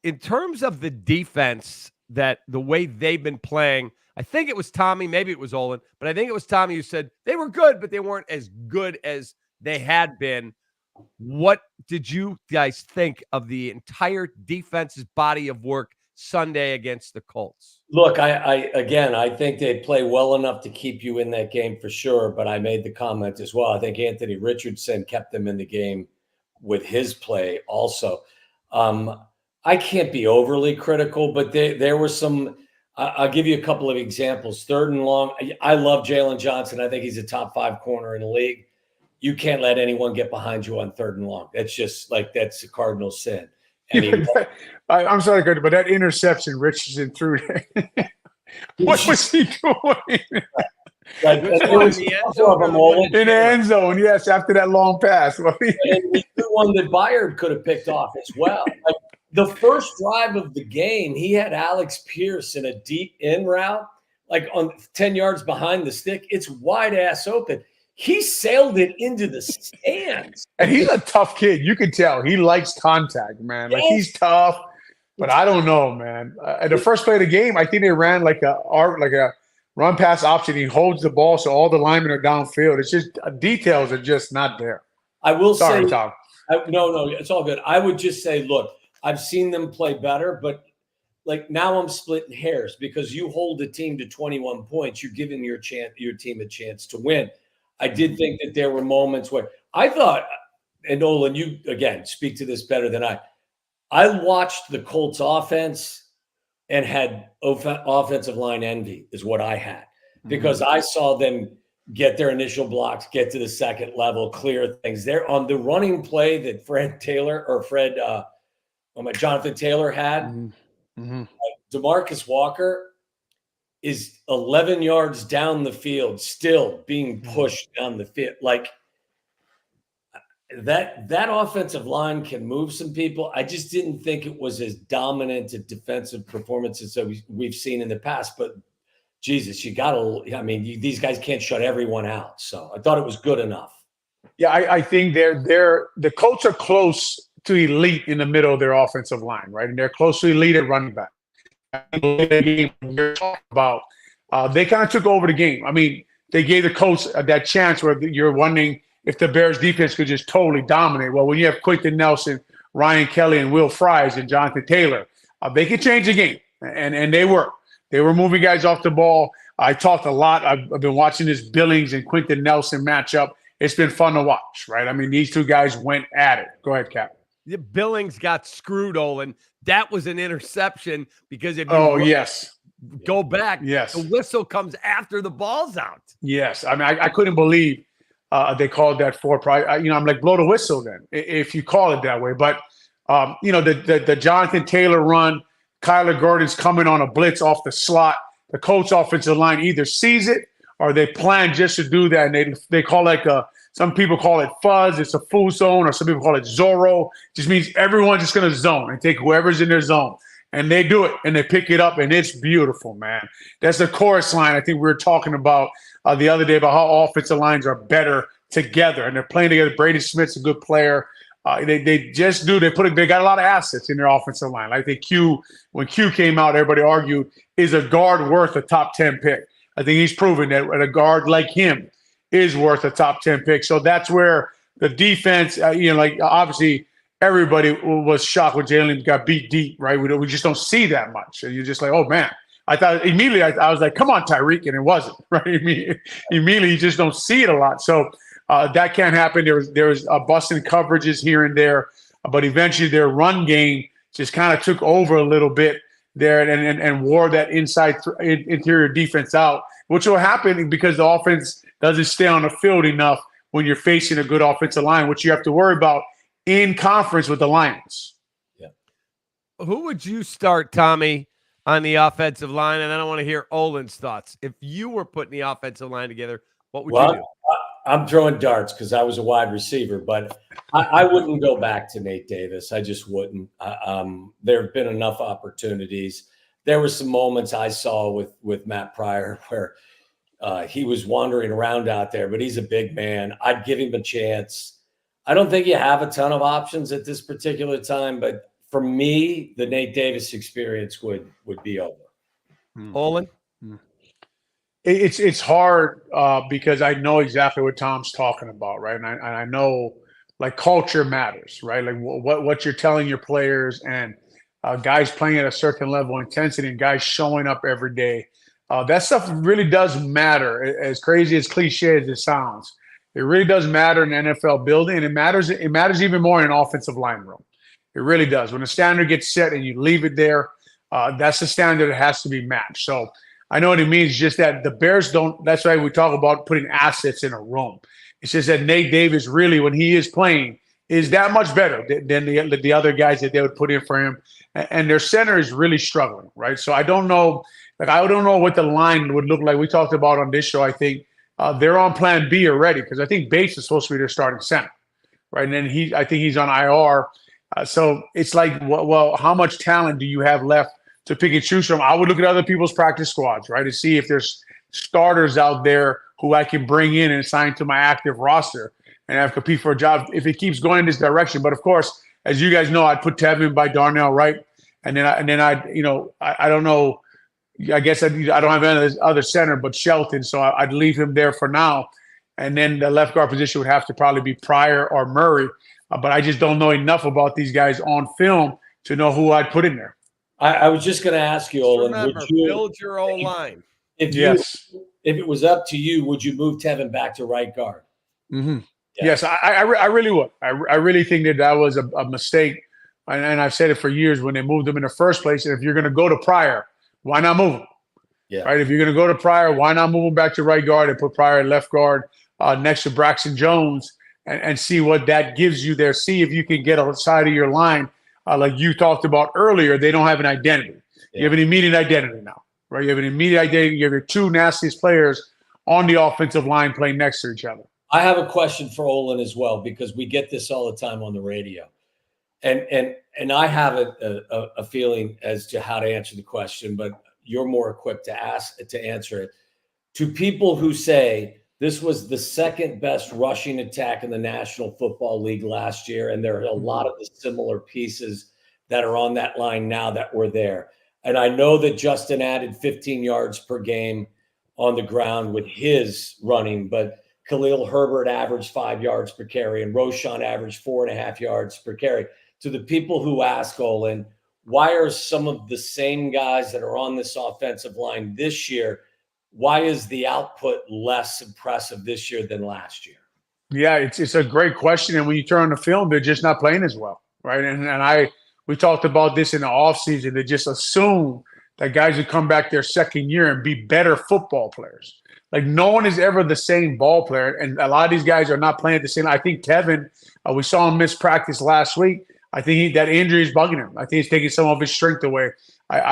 In terms of the defense, that the way they've been playing, I think it was Tommy, maybe it was Olin, but I think it was Tommy who said they were good, but they weren't as good as they had been. What did you guys think of the entire defense's body of work Sunday against the Colts? Look, I think they play well enough to keep you in that game for sure. But I made the comment as well. I think Anthony Richardson kept them in the game with his play also. I can't be overly critical, but there were some. I'll give you a couple of examples. 3rd and long. I love Jalen Johnson. I think he's a top 5 corner in the league. You can't let anyone get behind you on 3rd and long. That's just that's a cardinal sin. I'm sorry, but that interception Richardson threw, what was he doing? In the end zone, yes, after that long pass. And the one that Byard could have picked off as well. The first drive of the game, he had Alex Pierce in a deep in route, on 10 yards behind the stick. It's wide ass open. He sailed it into the stands. And he's a tough kid. You can tell. He likes contact, man. He's tough. But I don't know, man. At the first play of the game, I think they ran like a run pass option. He holds the ball so all the linemen are downfield. It's just details are just not there. I will say, Tom. No, it's all good. I would just say, look, I've seen them play better, but now I'm splitting hairs because you hold a team to 21 points. You're giving your team a chance to win. I did think that there were moments where I thought, and Olin, you again speak to this better than I watched the Colts offense and had offensive line envy is what I had because I saw them get their initial blocks, get to the second level, clear things. They're on the running play that Jonathan Taylor had. DeMarcus Walker is 11 yards down the field, still being pushed down the field. That offensive line can move some people. I just didn't think it was as dominant a defensive performance as we've seen in the past. But Jesus, these guys can't shut everyone out. So I thought it was good enough. Yeah, I think the Colts are close to elite in the middle of their offensive line, right? And they're close to elite at running back. You're talking about they kind of took over the game. they gave the Colts that chance where you're wondering if the Bears defense could just totally dominate. Well, when you have Quentin Nelson, Ryan Kelly, and Will Fries and Jonathan Taylor, they could change the game, and they were. They were moving guys off the ball. I talked a lot. I've been watching this Billings and Quentin Nelson matchup. It's been fun to watch, right? I mean, these two guys went at it. Go ahead, Cap. The Billings got screwed, Olin. That was an interception because if you go back, the whistle comes after the ball's out. Yes. I mean, I couldn't believe they called that for pride. I'm like, blow the whistle then, if you call it that way. But, the Jonathan Taylor run, Kyler Gordon's coming on a blitz off the slot. The Colts offensive line either sees it or they plan just to do that. And they call it some people call it fuzz. It's a full zone, or some people call it Zorro. It just means everyone's just going to zone and take whoever's in their zone. And they do it, and they pick it up, and it's beautiful, man. That's the chorus line I think we were talking about the other day about how offensive lines are better together, and they're playing together. Brady Smith's a good player. They just do. They got a lot of assets in their offensive line. I think when Q came out, everybody argued, is a guard worth a top 10 pick? I think he's proven that a guard like him is worth a top 10 pick. So that's where the defense, obviously everybody was shocked when Jalen got beat deep, right? We just don't see that much. And you're just like, oh man. I thought immediately, I was like, come on, Tyreek, and it wasn't, right? Immediately you just don't see it a lot. So that can't happen. There was busting coverages here and there, but eventually their run game just kind of took over a little bit there and wore that interior defense out, which will happen because the offense doesn't stay on the field enough when you're facing a good offensive line, which you have to worry about in conference with the Lions. Yeah. Who would you start, Tommy, on the offensive line? And then I want to hear Olin's thoughts. If you were putting the offensive line together, what would you do? I'm throwing darts because I was a wide receiver, but I wouldn't go back to Nate Davis. I just wouldn't. There have been enough opportunities. There were some moments I saw with Matt Pryor where he was wandering around out there, but he's a big man. I'd give him a chance. I don't think you have a ton of options at this particular time, but for me, the Nate Davis experience would be over. Olin? It's hard because I know exactly what Tom's talking about, right? And I know, like, culture matters, right? Like what you're telling your players and guys playing at a certain level of intensity and guys showing up every day. That stuff really does matter, as crazy as cliche as it sounds. It really does matter in the NFL building, and it matters even more in an offensive line room. It really does. When the standard gets set and you leave it there, that's the standard that has to be matched. So I know what it means, just that the Bears don't – that's why we talk about putting assets in a room. It's just that Nate Davis really, when he is playing, is that much better than the other guys that they would put in for him. And their center is really struggling, right? So I don't know – I don't know what the line would look like. We talked about on this show, I think, they're on plan B already because I think Bates is supposed to be their starting center, right? And then I think he's on IR. So it's like, well, how much talent do you have left to pick and choose from? I would look at other people's practice squads, right, to see if there's starters out there who I can bring in and assign to my active roster and have compete for a job if it keeps going in this direction. But of course, as you guys know, I'd put Tevin by Darnell Wright, and then I don't know. I guess I don't have any other center but Shelton, so I'd leave him there for now. And then the left guard position would have to probably be Pryor or Murray. But I just don't know enough about these guys on film to know who I'd put in there. I was just going to ask you, Olin, remember, build your own line. If it was up to you, would you move Tevin back to right guard? Mm-hmm. Yeah. Yes, I really would. I really think that was a mistake. And I've said it for years when they moved him in the first place. And if you're going to go to Pryor, why not move him? Yeah. Right. If you're going to go to Pryor, why not move him back to right guard and put Pryor at left guard next to Braxton Jones and see what that gives you there. See if you can get outside of your line. Like you talked about earlier, they don't have an identity. Yeah. You have an immediate identity now, right? You have an immediate identity. You have your two nastiest players on the offensive line playing next to each other. I have a question for Olin as well, because we get this all the time on the radio. And I have a feeling as to how to answer the question, but you're more equipped to answer it. To people who say this was the second best rushing attack in the National Football League last year, and there are a lot of the similar pieces that are on that line now that were there. And I know that Justin added 15 yards per game on the ground with his running, but Khalil Herbert averaged 5 yards per carry and Roschon averaged 4.5 yards per carry. To the people who ask, Olin, why are some of the same guys that are on this offensive line this year, why is the output less impressive this year than last year? Yeah, it's a great question. And when you turn on the film, they're just not playing as well, right? And we talked about this in the offseason. They just assume that guys would come back their second year and be better football players. Like, no one is ever the same ball player, and a lot of these guys are not playing at the same. I think Kevin, we saw him miss practice last week. I think that injury is bugging him. I think it's taking some of his strength away.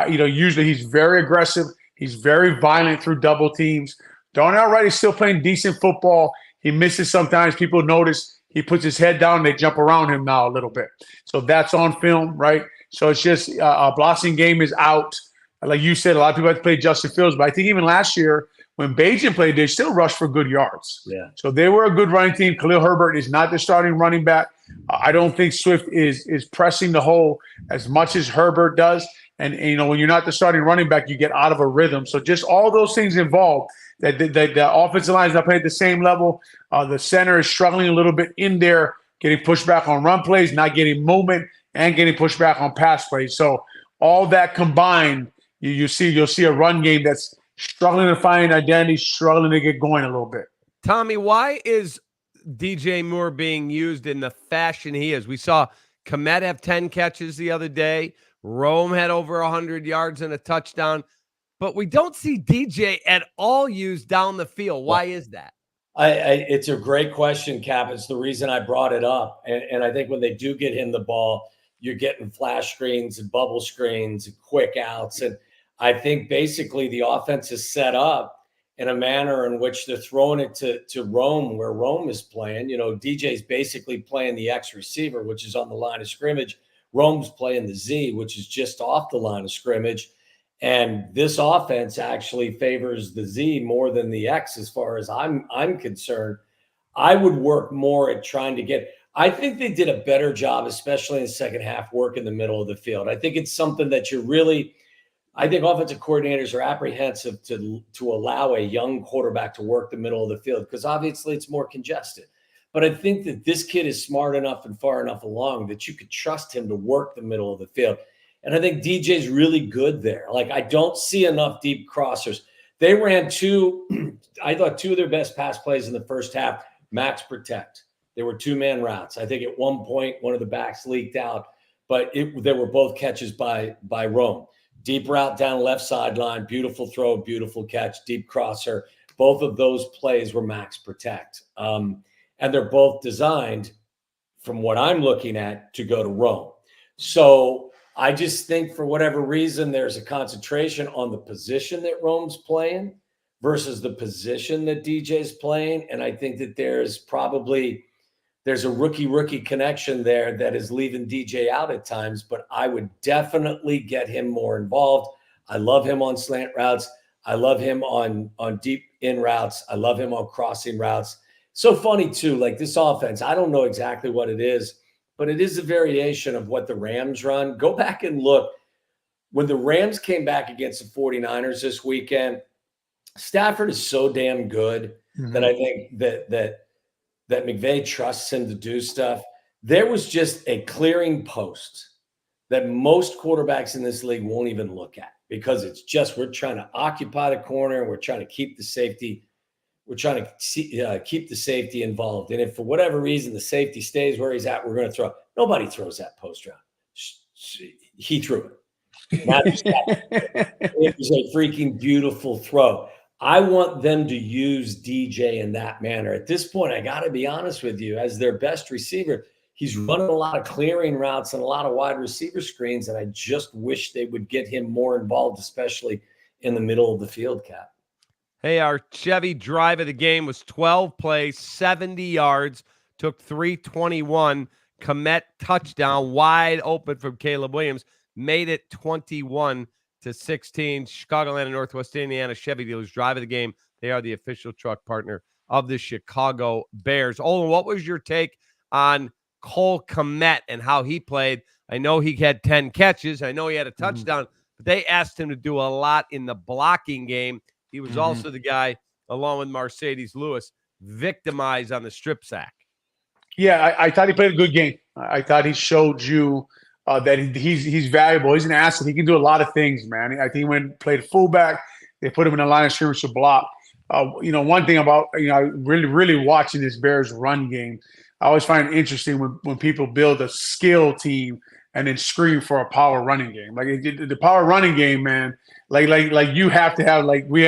Usually he's very aggressive. He's very violent through double teams. Darnell Wright is still playing decent football. He misses sometimes. People notice he puts his head down and they jump around him now a little bit. So that's on film, right? So it's just a Blossing game is out. Like you said, a lot of people have to play Justin Fields, but I think even last year when Bajan played, they still rushed for good yards. Yeah. So they were a good running team. Khalil Herbert is not the starting running back. I don't think Swift is pressing the hole as much as Herbert does. And when you're not the starting running back, you get out of a rhythm. So just all those things involved. That the offensive line is not playing at the same level. The center is struggling a little bit in there, getting pushed back on run plays, not getting movement, and getting pushed back on pass plays. So all that combined, you'll see a run game that's struggling to find identity, struggling to get going a little bit. Tommy, why is DJ Moore being used in the fashion he is? We saw Kmet have 10 catches the other day. Rome had over 100 yards and a touchdown. But we don't see DJ at all used down the field. Why is that? It's a great question, Cap. It's the reason I brought it up. And I think when they do get him the ball, you're getting flash screens and bubble screens and quick outs. And I think basically the offense is set up in a manner in which they're throwing it to Rome, where Rome is playing. DJ's basically playing the X receiver, which is on the line of scrimmage. Rome's playing the Z, which is just off the line of scrimmage. And this offense actually favors the Z more than the X as far as I'm concerned. I would work more at trying to get – I think they did a better job, especially in the second half, work in the middle of the field. I think it's something that you're really – I think offensive coordinators are apprehensive to allow a young quarterback to work the middle of the field because obviously it's more congested. But I think that this kid is smart enough and far enough along that you could trust him to work the middle of the field. And I think DJ's really good there. Like, I don't see enough deep crossers. They ran I thought two of their best pass plays in the first half, max protect. They were two-man routes. I think at one point, one of the backs leaked out, but they were both catches by Rome. Deep route down left sideline, beautiful throw, beautiful catch, deep crosser. Both of those plays were max protect. And they're both designed, from what I'm looking at, to go to Rome. So I just think for whatever reason, there's a concentration on the position that Rome's playing versus the position that DJ's playing. And I think that there's a rookie connection there that is leaving DJ out at times, but I would definitely get him more involved. I love him on slant routes. I love him on deep in routes. I love him on crossing routes. So funny too, like this offense, I don't know exactly what it is, but it is a variation of what the Rams run. Go back and look. When the Rams came back against the 49ers this weekend, Stafford is so damn good that I think that McVay trusts him to do stuff. There was just a clearing post that most quarterbacks in this league won't even look at because it's just we're trying to occupy the corner and we're trying to keep the safety. We're trying to keep the safety involved. And if for whatever reason the safety stays where he's at, we're going to throw. Nobody throws that post route. He threw it. It was a freaking beautiful throw. I want them to use DJ in that manner. At this point, I got to be honest with you, as their best receiver, he's running a lot of clearing routes and a lot of wide receiver screens, and I just wish they would get him more involved, especially in the middle of the field, Cap. Hey, our Chevy drive of the game was 12 plays, 70 yards, took 321. Kmet touchdown, wide open from Caleb Williams, made it 21-16. Chicagoland and Northwest Indiana Chevy dealers drive of the game. They are the official truck partner of the Chicago Bears. Olin, what was your take on Cole Kmet and how he played? I know he had 10 catches. I know he had a touchdown, but they asked him to do a lot in the blocking game. he was also the guy, along with Mercedes Lewis, victimized on the strip sack. Yeah, I thought he played a good game. I thought he showed you that he's valuable. He's an asset. He can do a lot of things, man. I think he went and played fullback. They put him in the line of scrimmage to block. One thing about really watching this Bears run game, I always find it interesting when people build a skill team and then scream for a power running game. Like the power running game, man. Like you have to have when we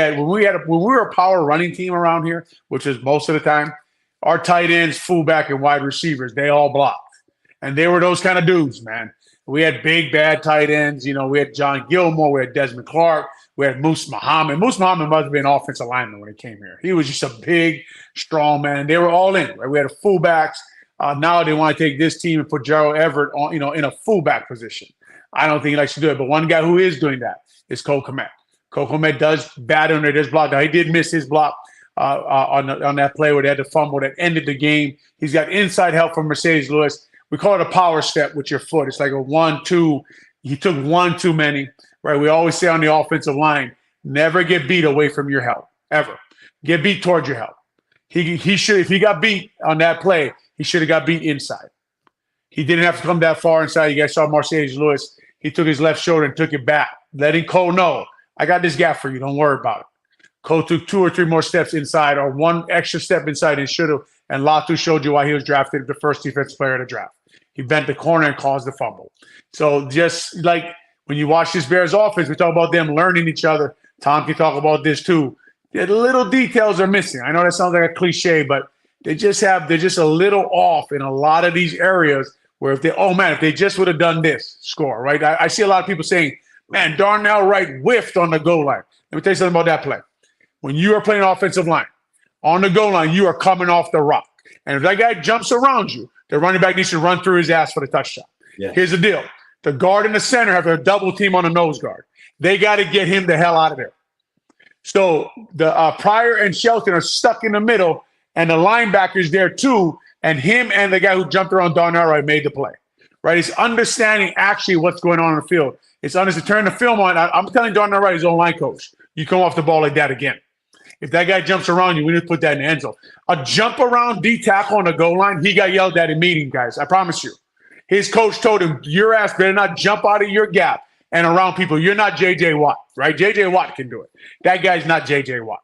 were a power running team around here, which is most of the time. Our tight ends, fullback, and wide receivers, they all blocked. And they were those kind of dudes, man. We had big, bad tight ends. We had John Gilmore. We had Desmond Clark. We had Moose Muhammad. Moose Muhammad must have been an offensive lineman when he came here. He was just a big, strong man. They were all in, right? We had a fullbacks. Now they want to take this team and put Gerald Everett on, in a fullback position. I don't think he likes to do it. But one guy who is doing that is Cole Kmet. Cole Kmet does bad under this block. Now, he did miss his block on that play where they had the fumble that ended the game. He's got inside help from Mercedes Lewis. We call it a power step with your foot. It's like a 1-2. He took one too many, right? We always say on the offensive line, never get beat away from your help, ever. Get beat towards your help. He should, if he got beat on that play, he should have got beat inside. He didn't have to come that far inside. You guys saw Mercedes Lewis. He took his left shoulder and took it back, letting Cole know, I got this gap for you. Don't worry about it. Cole took 2 or 3 more steps inside or 1 extra step inside and should have. And Latu showed you why he was drafted the first defensive player of the draft. He bent the corner and caused the fumble. So just like when you watch this Bears offense, we talk about them learning each other. Tom can talk about this too. The little details are missing. I know that sounds like a cliche, but they're just a little off in a lot of these areas where if they just would have done this, score, right? I see a lot of people saying, man, Darnell Wright whiffed on the goal line. Let me tell you something about that play. When you are playing offensive line, on the goal line, you are coming off the rock. And if that guy jumps around you, the running back needs to run through his ass for the touchdown. Yeah. Here's the deal. The guard and the center have a double team on the nose guard. They got to get him the hell out of there. So the Pryor and Shelton are stuck in the middle, and the linebacker's there too, and him and the guy who jumped around Darnell Wright made the play. Right? It's understanding actually what's going on in the field. It's understanding. Turn the film on. I'm telling Darnell Wright, his own line coach, you come off the ball like that again. If that guy jumps around you, we need to put that in the end zone. A jump around D tackle on the goal line, he got yelled at in meeting, guys. I promise you. His coach told him, your ass better not jump out of your gap and around people. You're not J.J. Watt, right? J.J. Watt can do it. That guy's not J.J. Watt.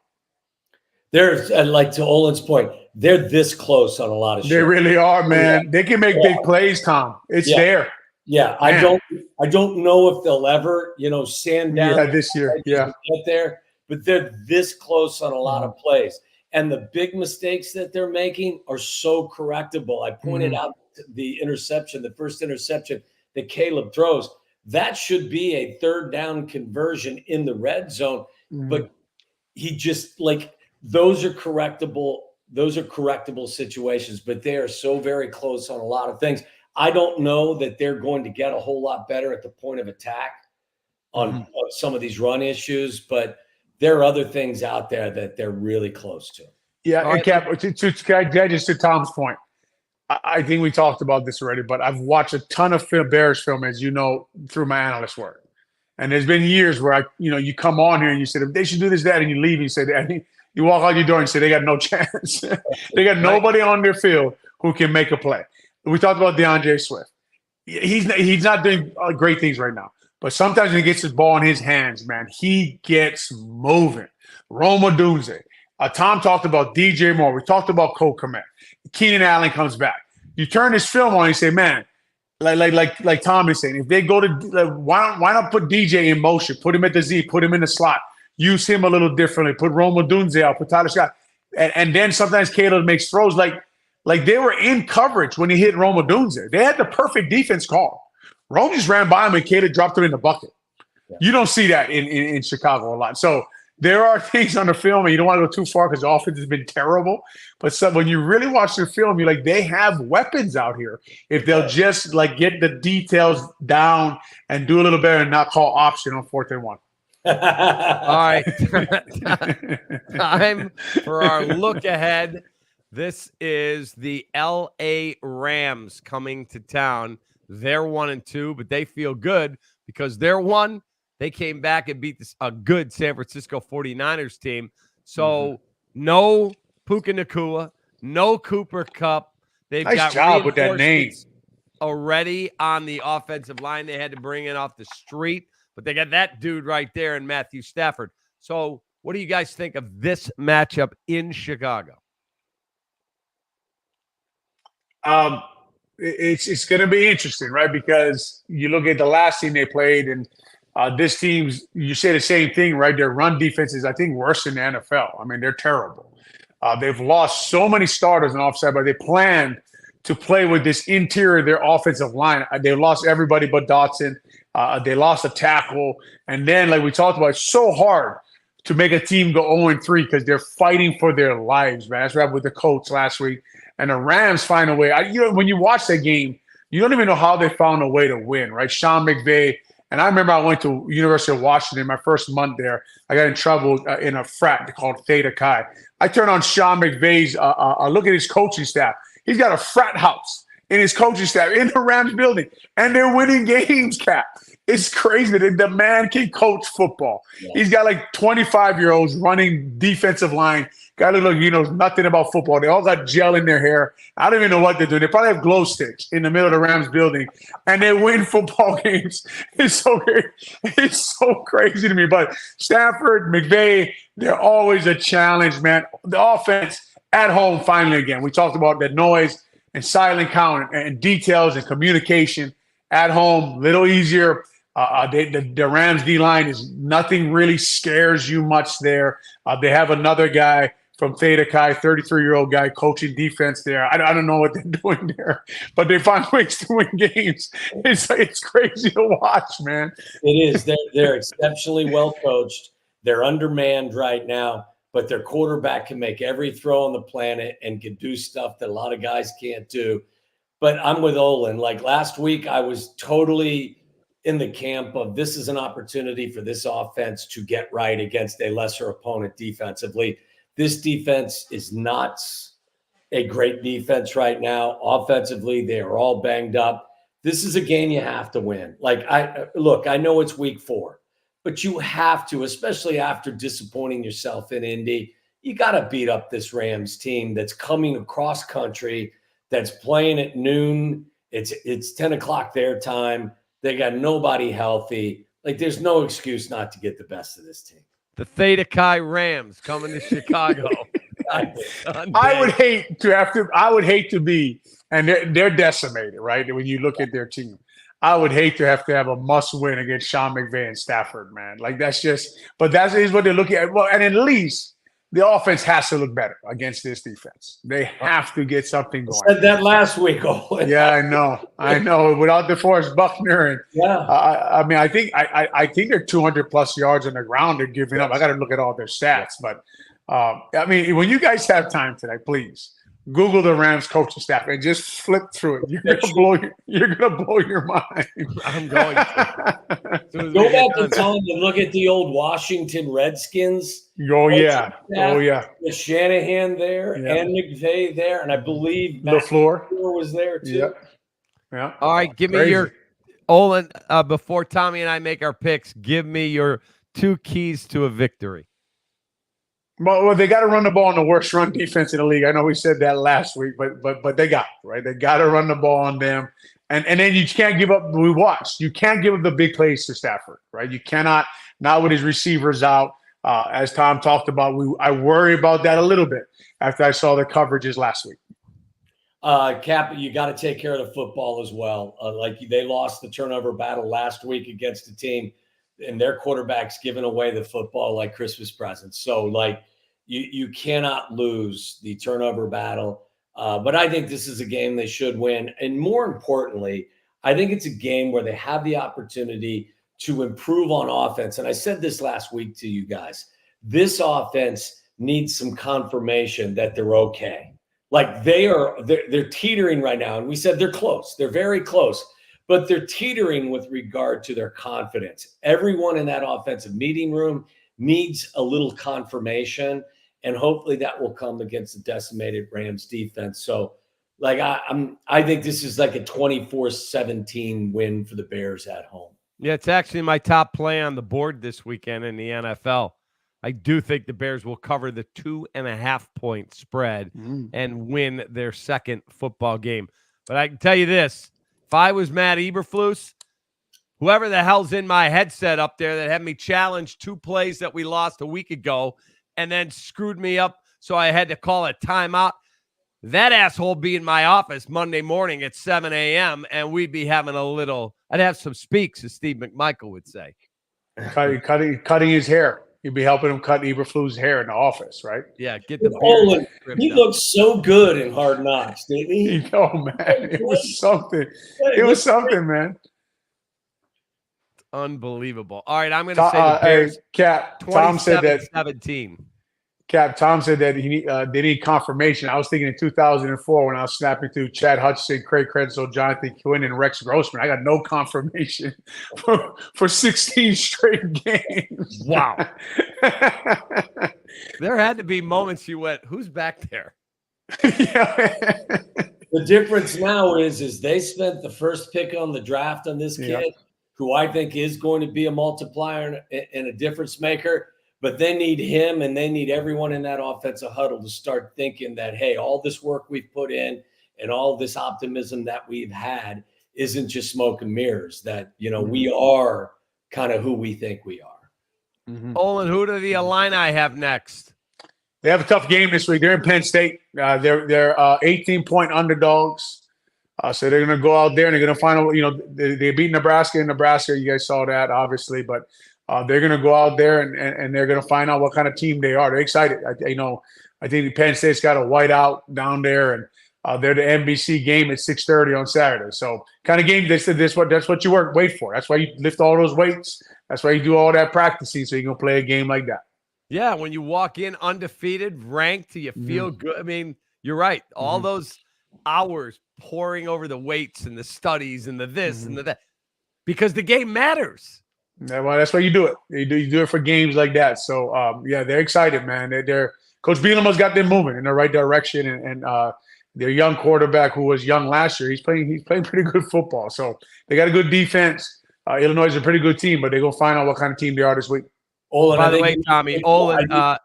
They're, like to Olin's point, they're this close on a lot of shit. They really are, man. Yeah. They can make big plays, Tom. It's there. Yeah, man. I don't know if they'll ever, sand down this year. Yeah. Get there. But they're this close on a lot of plays. And the big mistakes that they're making are so correctable. I pointed out the first interception that Caleb throws. That should be a 3rd down conversion in the red zone. But he just those are correctable situations, but they are so very close on a lot of things. I don't know that they're going to get a whole lot better at the point of attack on some of these run issues, but there are other things out there that they're really close to. Yeah, and Cap, just to Tom's point, I think we talked about this already, but I've watched a ton of Bears film, as you know, through my analyst work. And there's been years where you come on here and you say, they should do this, that, and you leave and you say that. You walk out your door and say they got no chance. They got nobody on their field who can make a play. We talked about DeAndre Swift. He's not doing great things right now. But sometimes when he gets his ball in his hands, man, he gets moving. Rome Odunze. Tom talked about DJ Moore. We talked about Cole Kmet. Keenan Allen comes back. You turn this film on and you say, man, like Tom is saying, if they go to why not put DJ in motion? Put him at the Z, put him in the slot, use him a little differently, put Rome Odunze out, put Tyler Scott. And then sometimes Caleb makes throws like they were in coverage when he hit Rome Odunze. They had the perfect defense call. Rome just ran by him and Caleb dropped him in the bucket. Yeah. You don't see that in Chicago a lot. So there are things on the film, and you don't want to go too far because the offense has been terrible. But when you really watch the film, you're like, they have weapons out here. If they'll just get the details down and do a little better and not call option on 4th and 1. All right. Time for our look ahead. This is the L.A. Rams coming to town. They're 1-2, but they feel good because they're 1 They came back and beat a good San Francisco 49ers team. So no Puka Nacua, no Cooper Kupp. They've Nice got job with that name. reinforcements already on the offensive line. They had to bring in off the street, but they got that dude right there in Matthew Stafford. So what do you guys think of this matchup in Chicago? It's going to be interesting, right? Because you look at the last team they played, and this team's, you say the same thing, right? Their run defense is, I think, worse than the NFL. I mean, they're terrible. They've lost so many starters on offside, but they plan to play with this interior of their offensive line. They lost everybody but Dotson. They lost a tackle. And then, like we talked about, it's so hard to make a team go 0-3 because they're fighting for their lives, man. That's what happened with the Colts last week. And the Rams find a way. When you watch that game, you don't even know how they found a way to win, right? Sean McVay. And I remember I went to University of Washington my first month there. I got in trouble in a frat called Theta Chi. I turned on Sean McVay's look at his coaching staff. He's got a frat house in his coaching staff in the Rams building, and they're winning games, Cap. It's crazy. The man can coach football. Yeah. He's got like 25-year-olds running defensive line. Guy look, he knows nothing about football. They all got gel in their hair. I don't even know what they're doing. They probably have glow sticks in the middle of the Rams building, and they win football games. It's so crazy to me. But Stafford, McVay, they're always a challenge, man. The offense at home finally again. We talked about that noise and silent count and details and communication at home, a little easier. The Rams D-line is nothing really scares you much there. They have another guy from Theta Chi, 33-year-old guy coaching defense there. I don't know what they're doing there, but they find ways to win games. It's crazy to watch, man. It is. They're exceptionally well coached. They're undermanned right now, but their quarterback can make every throw on the planet and can do stuff that a lot of guys can't do. But I'm with Olin. Like last week, I was totally in the camp of this is an opportunity for this offense to get right against a lesser opponent defensively. This defense is not a great defense right now. Offensively, they are all banged up. This is a game you have to win. I know it's week 4, but you have to, especially after disappointing yourself in Indy, you got to beat up this Rams team that's coming across country, that's playing at noon. It's 10 o'clock their time. They got nobody healthy. Like, there's no excuse not to get the best of this team. The Theta Chi Rams coming to Chicago. I would hate to be, and they're decimated, right? When you look at their team, I would hate to have a must win against Sean McVay and Stafford, man. Like that is what they're looking at. Well, and at least the offense has to look better against this defense. They have to get something going. I said that last week, Olin. Yeah, I know. Without DeForest Buckner, and I think they're 200+ yards on the ground they're giving up. I got to look at all their stats, but when you guys have time today, please Google the Rams coaching staff and just flip through it. You're gonna blow your mind. I'm going to. Go back in time and look at the old Washington Redskins. Oh yeah. With Shanahan there and McVay there, and I believe LaFleur was there too. Yeah. All right, give me your Olin. Before Tommy and I make our picks, give me your 2 keys to a victory. Well, they got to run the ball on the worst run defense in the league. I know we said that last week, but they got it, right. They got to run the ball on them, and then you can't give up. We watched. You can't give up the big plays to Stafford, right? You cannot. Not with his receivers out, as Tom talked about. I worry about that a little bit after I saw the coverages last week. Cap, you got to take care of the football as well. They lost the turnover battle last week against a team, and their quarterback's giving away the football like Christmas presents. So, you cannot lose the turnover battle. But I think this is a game they should win. And more importantly, I think it's a game where they have the opportunity to improve on offense. And I said this last week to you guys. This offense needs some confirmation that they're okay. They're teetering right now. And we said they're close. They're very close. But they're teetering with regard to their confidence. Everyone in that offensive meeting room needs a little confirmation, and hopefully that will come against the decimated Rams defense. So, I think this is like a 24-17 win for the Bears at home. Yeah, it's actually my top play on the board this weekend in the NFL. I do think the Bears will cover the 2.5-point spread and win their second football game. But I can tell you this, if I was Matt Eberflus, whoever the hell's in my headset up there that had me challenge 2 plays that we lost a week ago and then screwed me up so I had to call a timeout, that asshole be in my office Monday morning at 7 a.m. and we'd be having I'd have some speaks, as Steve McMichael would say. Cutting his hair. You'd be helping him cut Eberflus's hair in the office, right? Yeah, get the Olin, beard. he looked so good in Hard Knocks, didn't he? Man. It was something. It was something, man. Unbelievable. All right, I'm going to say the Bears. Cap, Tom said that 17. Cap, Tom said that they need confirmation. I was thinking in 2004 when I was snapping through Chad Hutchinson, Craig Krenzel, Jonathan Quinn, and Rex Grossman. I got no confirmation for 16 straight games. Wow. There had to be moments you went, who's back there? The difference now is they spent the first pick on the draft on this kid, who I think is going to be a multiplier and a difference maker. But they need him and they need everyone in that offensive huddle to start thinking that, hey, all this work we've put in and all this optimism that we've had isn't just smoke and mirrors, that, we are kind of who we think we are. Olin, who do the Illini have next? They have a tough game this week. They're in Penn State. They're 18-point underdogs. So they're going to go out there and they're going to find out, they beat Nebraska in Nebraska. You guys saw that, obviously. But they're going to go out there and they're going to find out what kind of team they are. They're excited. I think Penn State's got a whiteout down there, and they're the NBC game at 6:30 on Saturday. So kind of game that's what you wait for. That's why you lift all those weights. That's why you do all that practicing so you can play a game like that. Yeah, when you walk in undefeated, ranked, you feel good. I mean, you're right. All those hours pouring over the weights and the studies and the this and the that, because the game matters. Yeah, well, that's why you do it. You do it for games like that. So, they're excited, man. They're Coach Bielema's got them moving in the right direction, and their young quarterback, who was young last year, he's playing pretty good football. So they got a good defense. Illinois is a pretty good team, but they're gonna find out what kind of team they are this week. By the way, Tommy,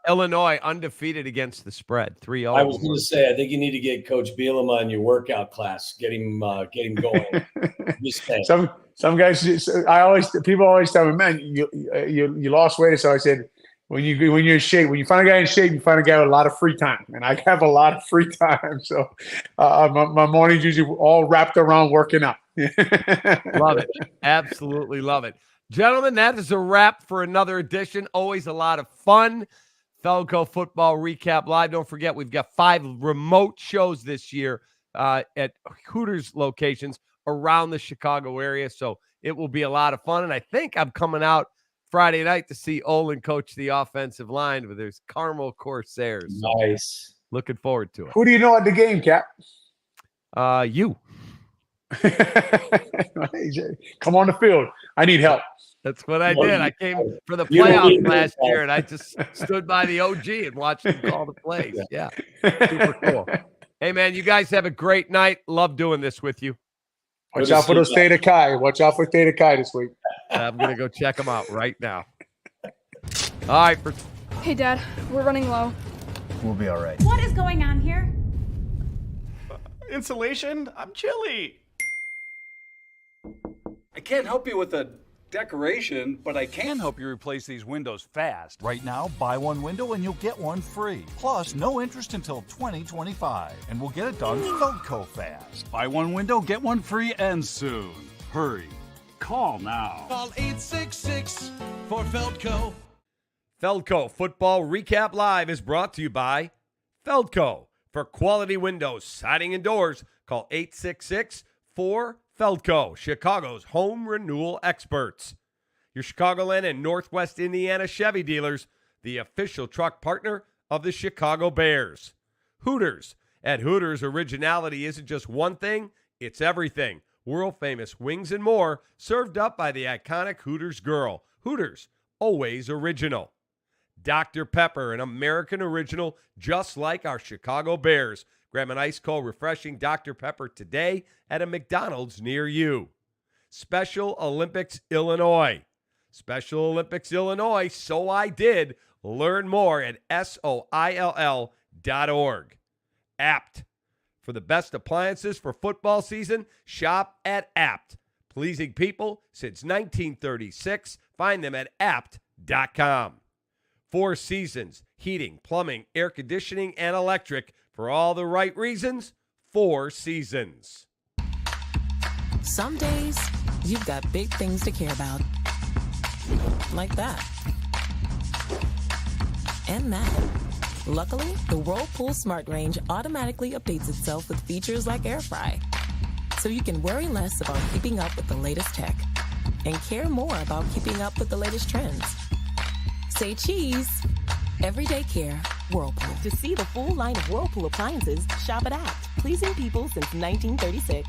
Illinois undefeated against the spread, 3-0. I was going to say, I think you need to get Coach Bielema in your workout class, get him going. Just saying. Some guys, people always tell me, man, you lost weight. So I said, when you're in shape, when you find a guy in shape, you find a guy with a lot of free time, and I have a lot of free time. So my mornings usually all wrapped around working out. Love it, absolutely love it. Gentlemen, that is a wrap for another edition. Always a lot of fun. Feldco Football Recap Live. Don't forget, we've got 5 remote shows this year at Hooters locations around the Chicago area. So it will be a lot of fun. And I think I'm coming out Friday night to see Olin coach the offensive line with his Carmel Corsairs. So nice. Looking forward to it. Who do you know at the game, Cap? You. Come on the field. I need help. That's what I did. I came for the playoffs last year, and I just stood by the OG and watched him call the plays. Yeah, super cool. Hey, man, you guys have a great night. Love doing this with you. Watch out for those Theta Chi. Watch out for Theta Chi this week. I'm going to go check them out right now. All right. Hey, Dad, we're running low. We'll be all right. What is going on here? Insulation? I'm chilly. I can't help you with the decoration, but I can help you replace these windows fast. Right now, buy one window and you'll get one free. Plus, no interest until 2025. And we'll get it done Feldco fast. Buy one window, get one free, and soon. Hurry. Call now. Call 866 for Feldco. Feldco Football Recap Live is brought to you by Feldco. For quality windows, siding, and doors, call 866-4FELDCO, Chicago's home renewal experts. Your Chicagoland and Northwest Indiana Chevy dealers, the official truck partner of the Chicago Bears. Hooters. At Hooters, originality isn't just one thing, it's everything. World-famous wings and more, served up by the iconic Hooters girl. Hooters, always original. Dr. Pepper, an American original just like our Chicago Bears. Grab an ice cold, refreshing Dr. Pepper today at a McDonald's near you. Special Olympics Illinois. Special Olympics Illinois, so I did. Learn more at SOILL.org. Apt. For the best appliances for football season, shop at Apt. Pleasing people since 1936. Find them at apt.com. Four Seasons, heating, plumbing, air conditioning, and electric. For all the right reasons, Four Seasons. Some days, you've got big things to care about. Like that. And that. Luckily, the Whirlpool Smart Range automatically updates itself with features like Air Fry. So you can worry less about keeping up with the latest tech and care more about keeping up with the latest trends. Say cheese. Everyday care, Whirlpool. To see the full line of Whirlpool appliances, shop at Apt. Pleasing people since 1936.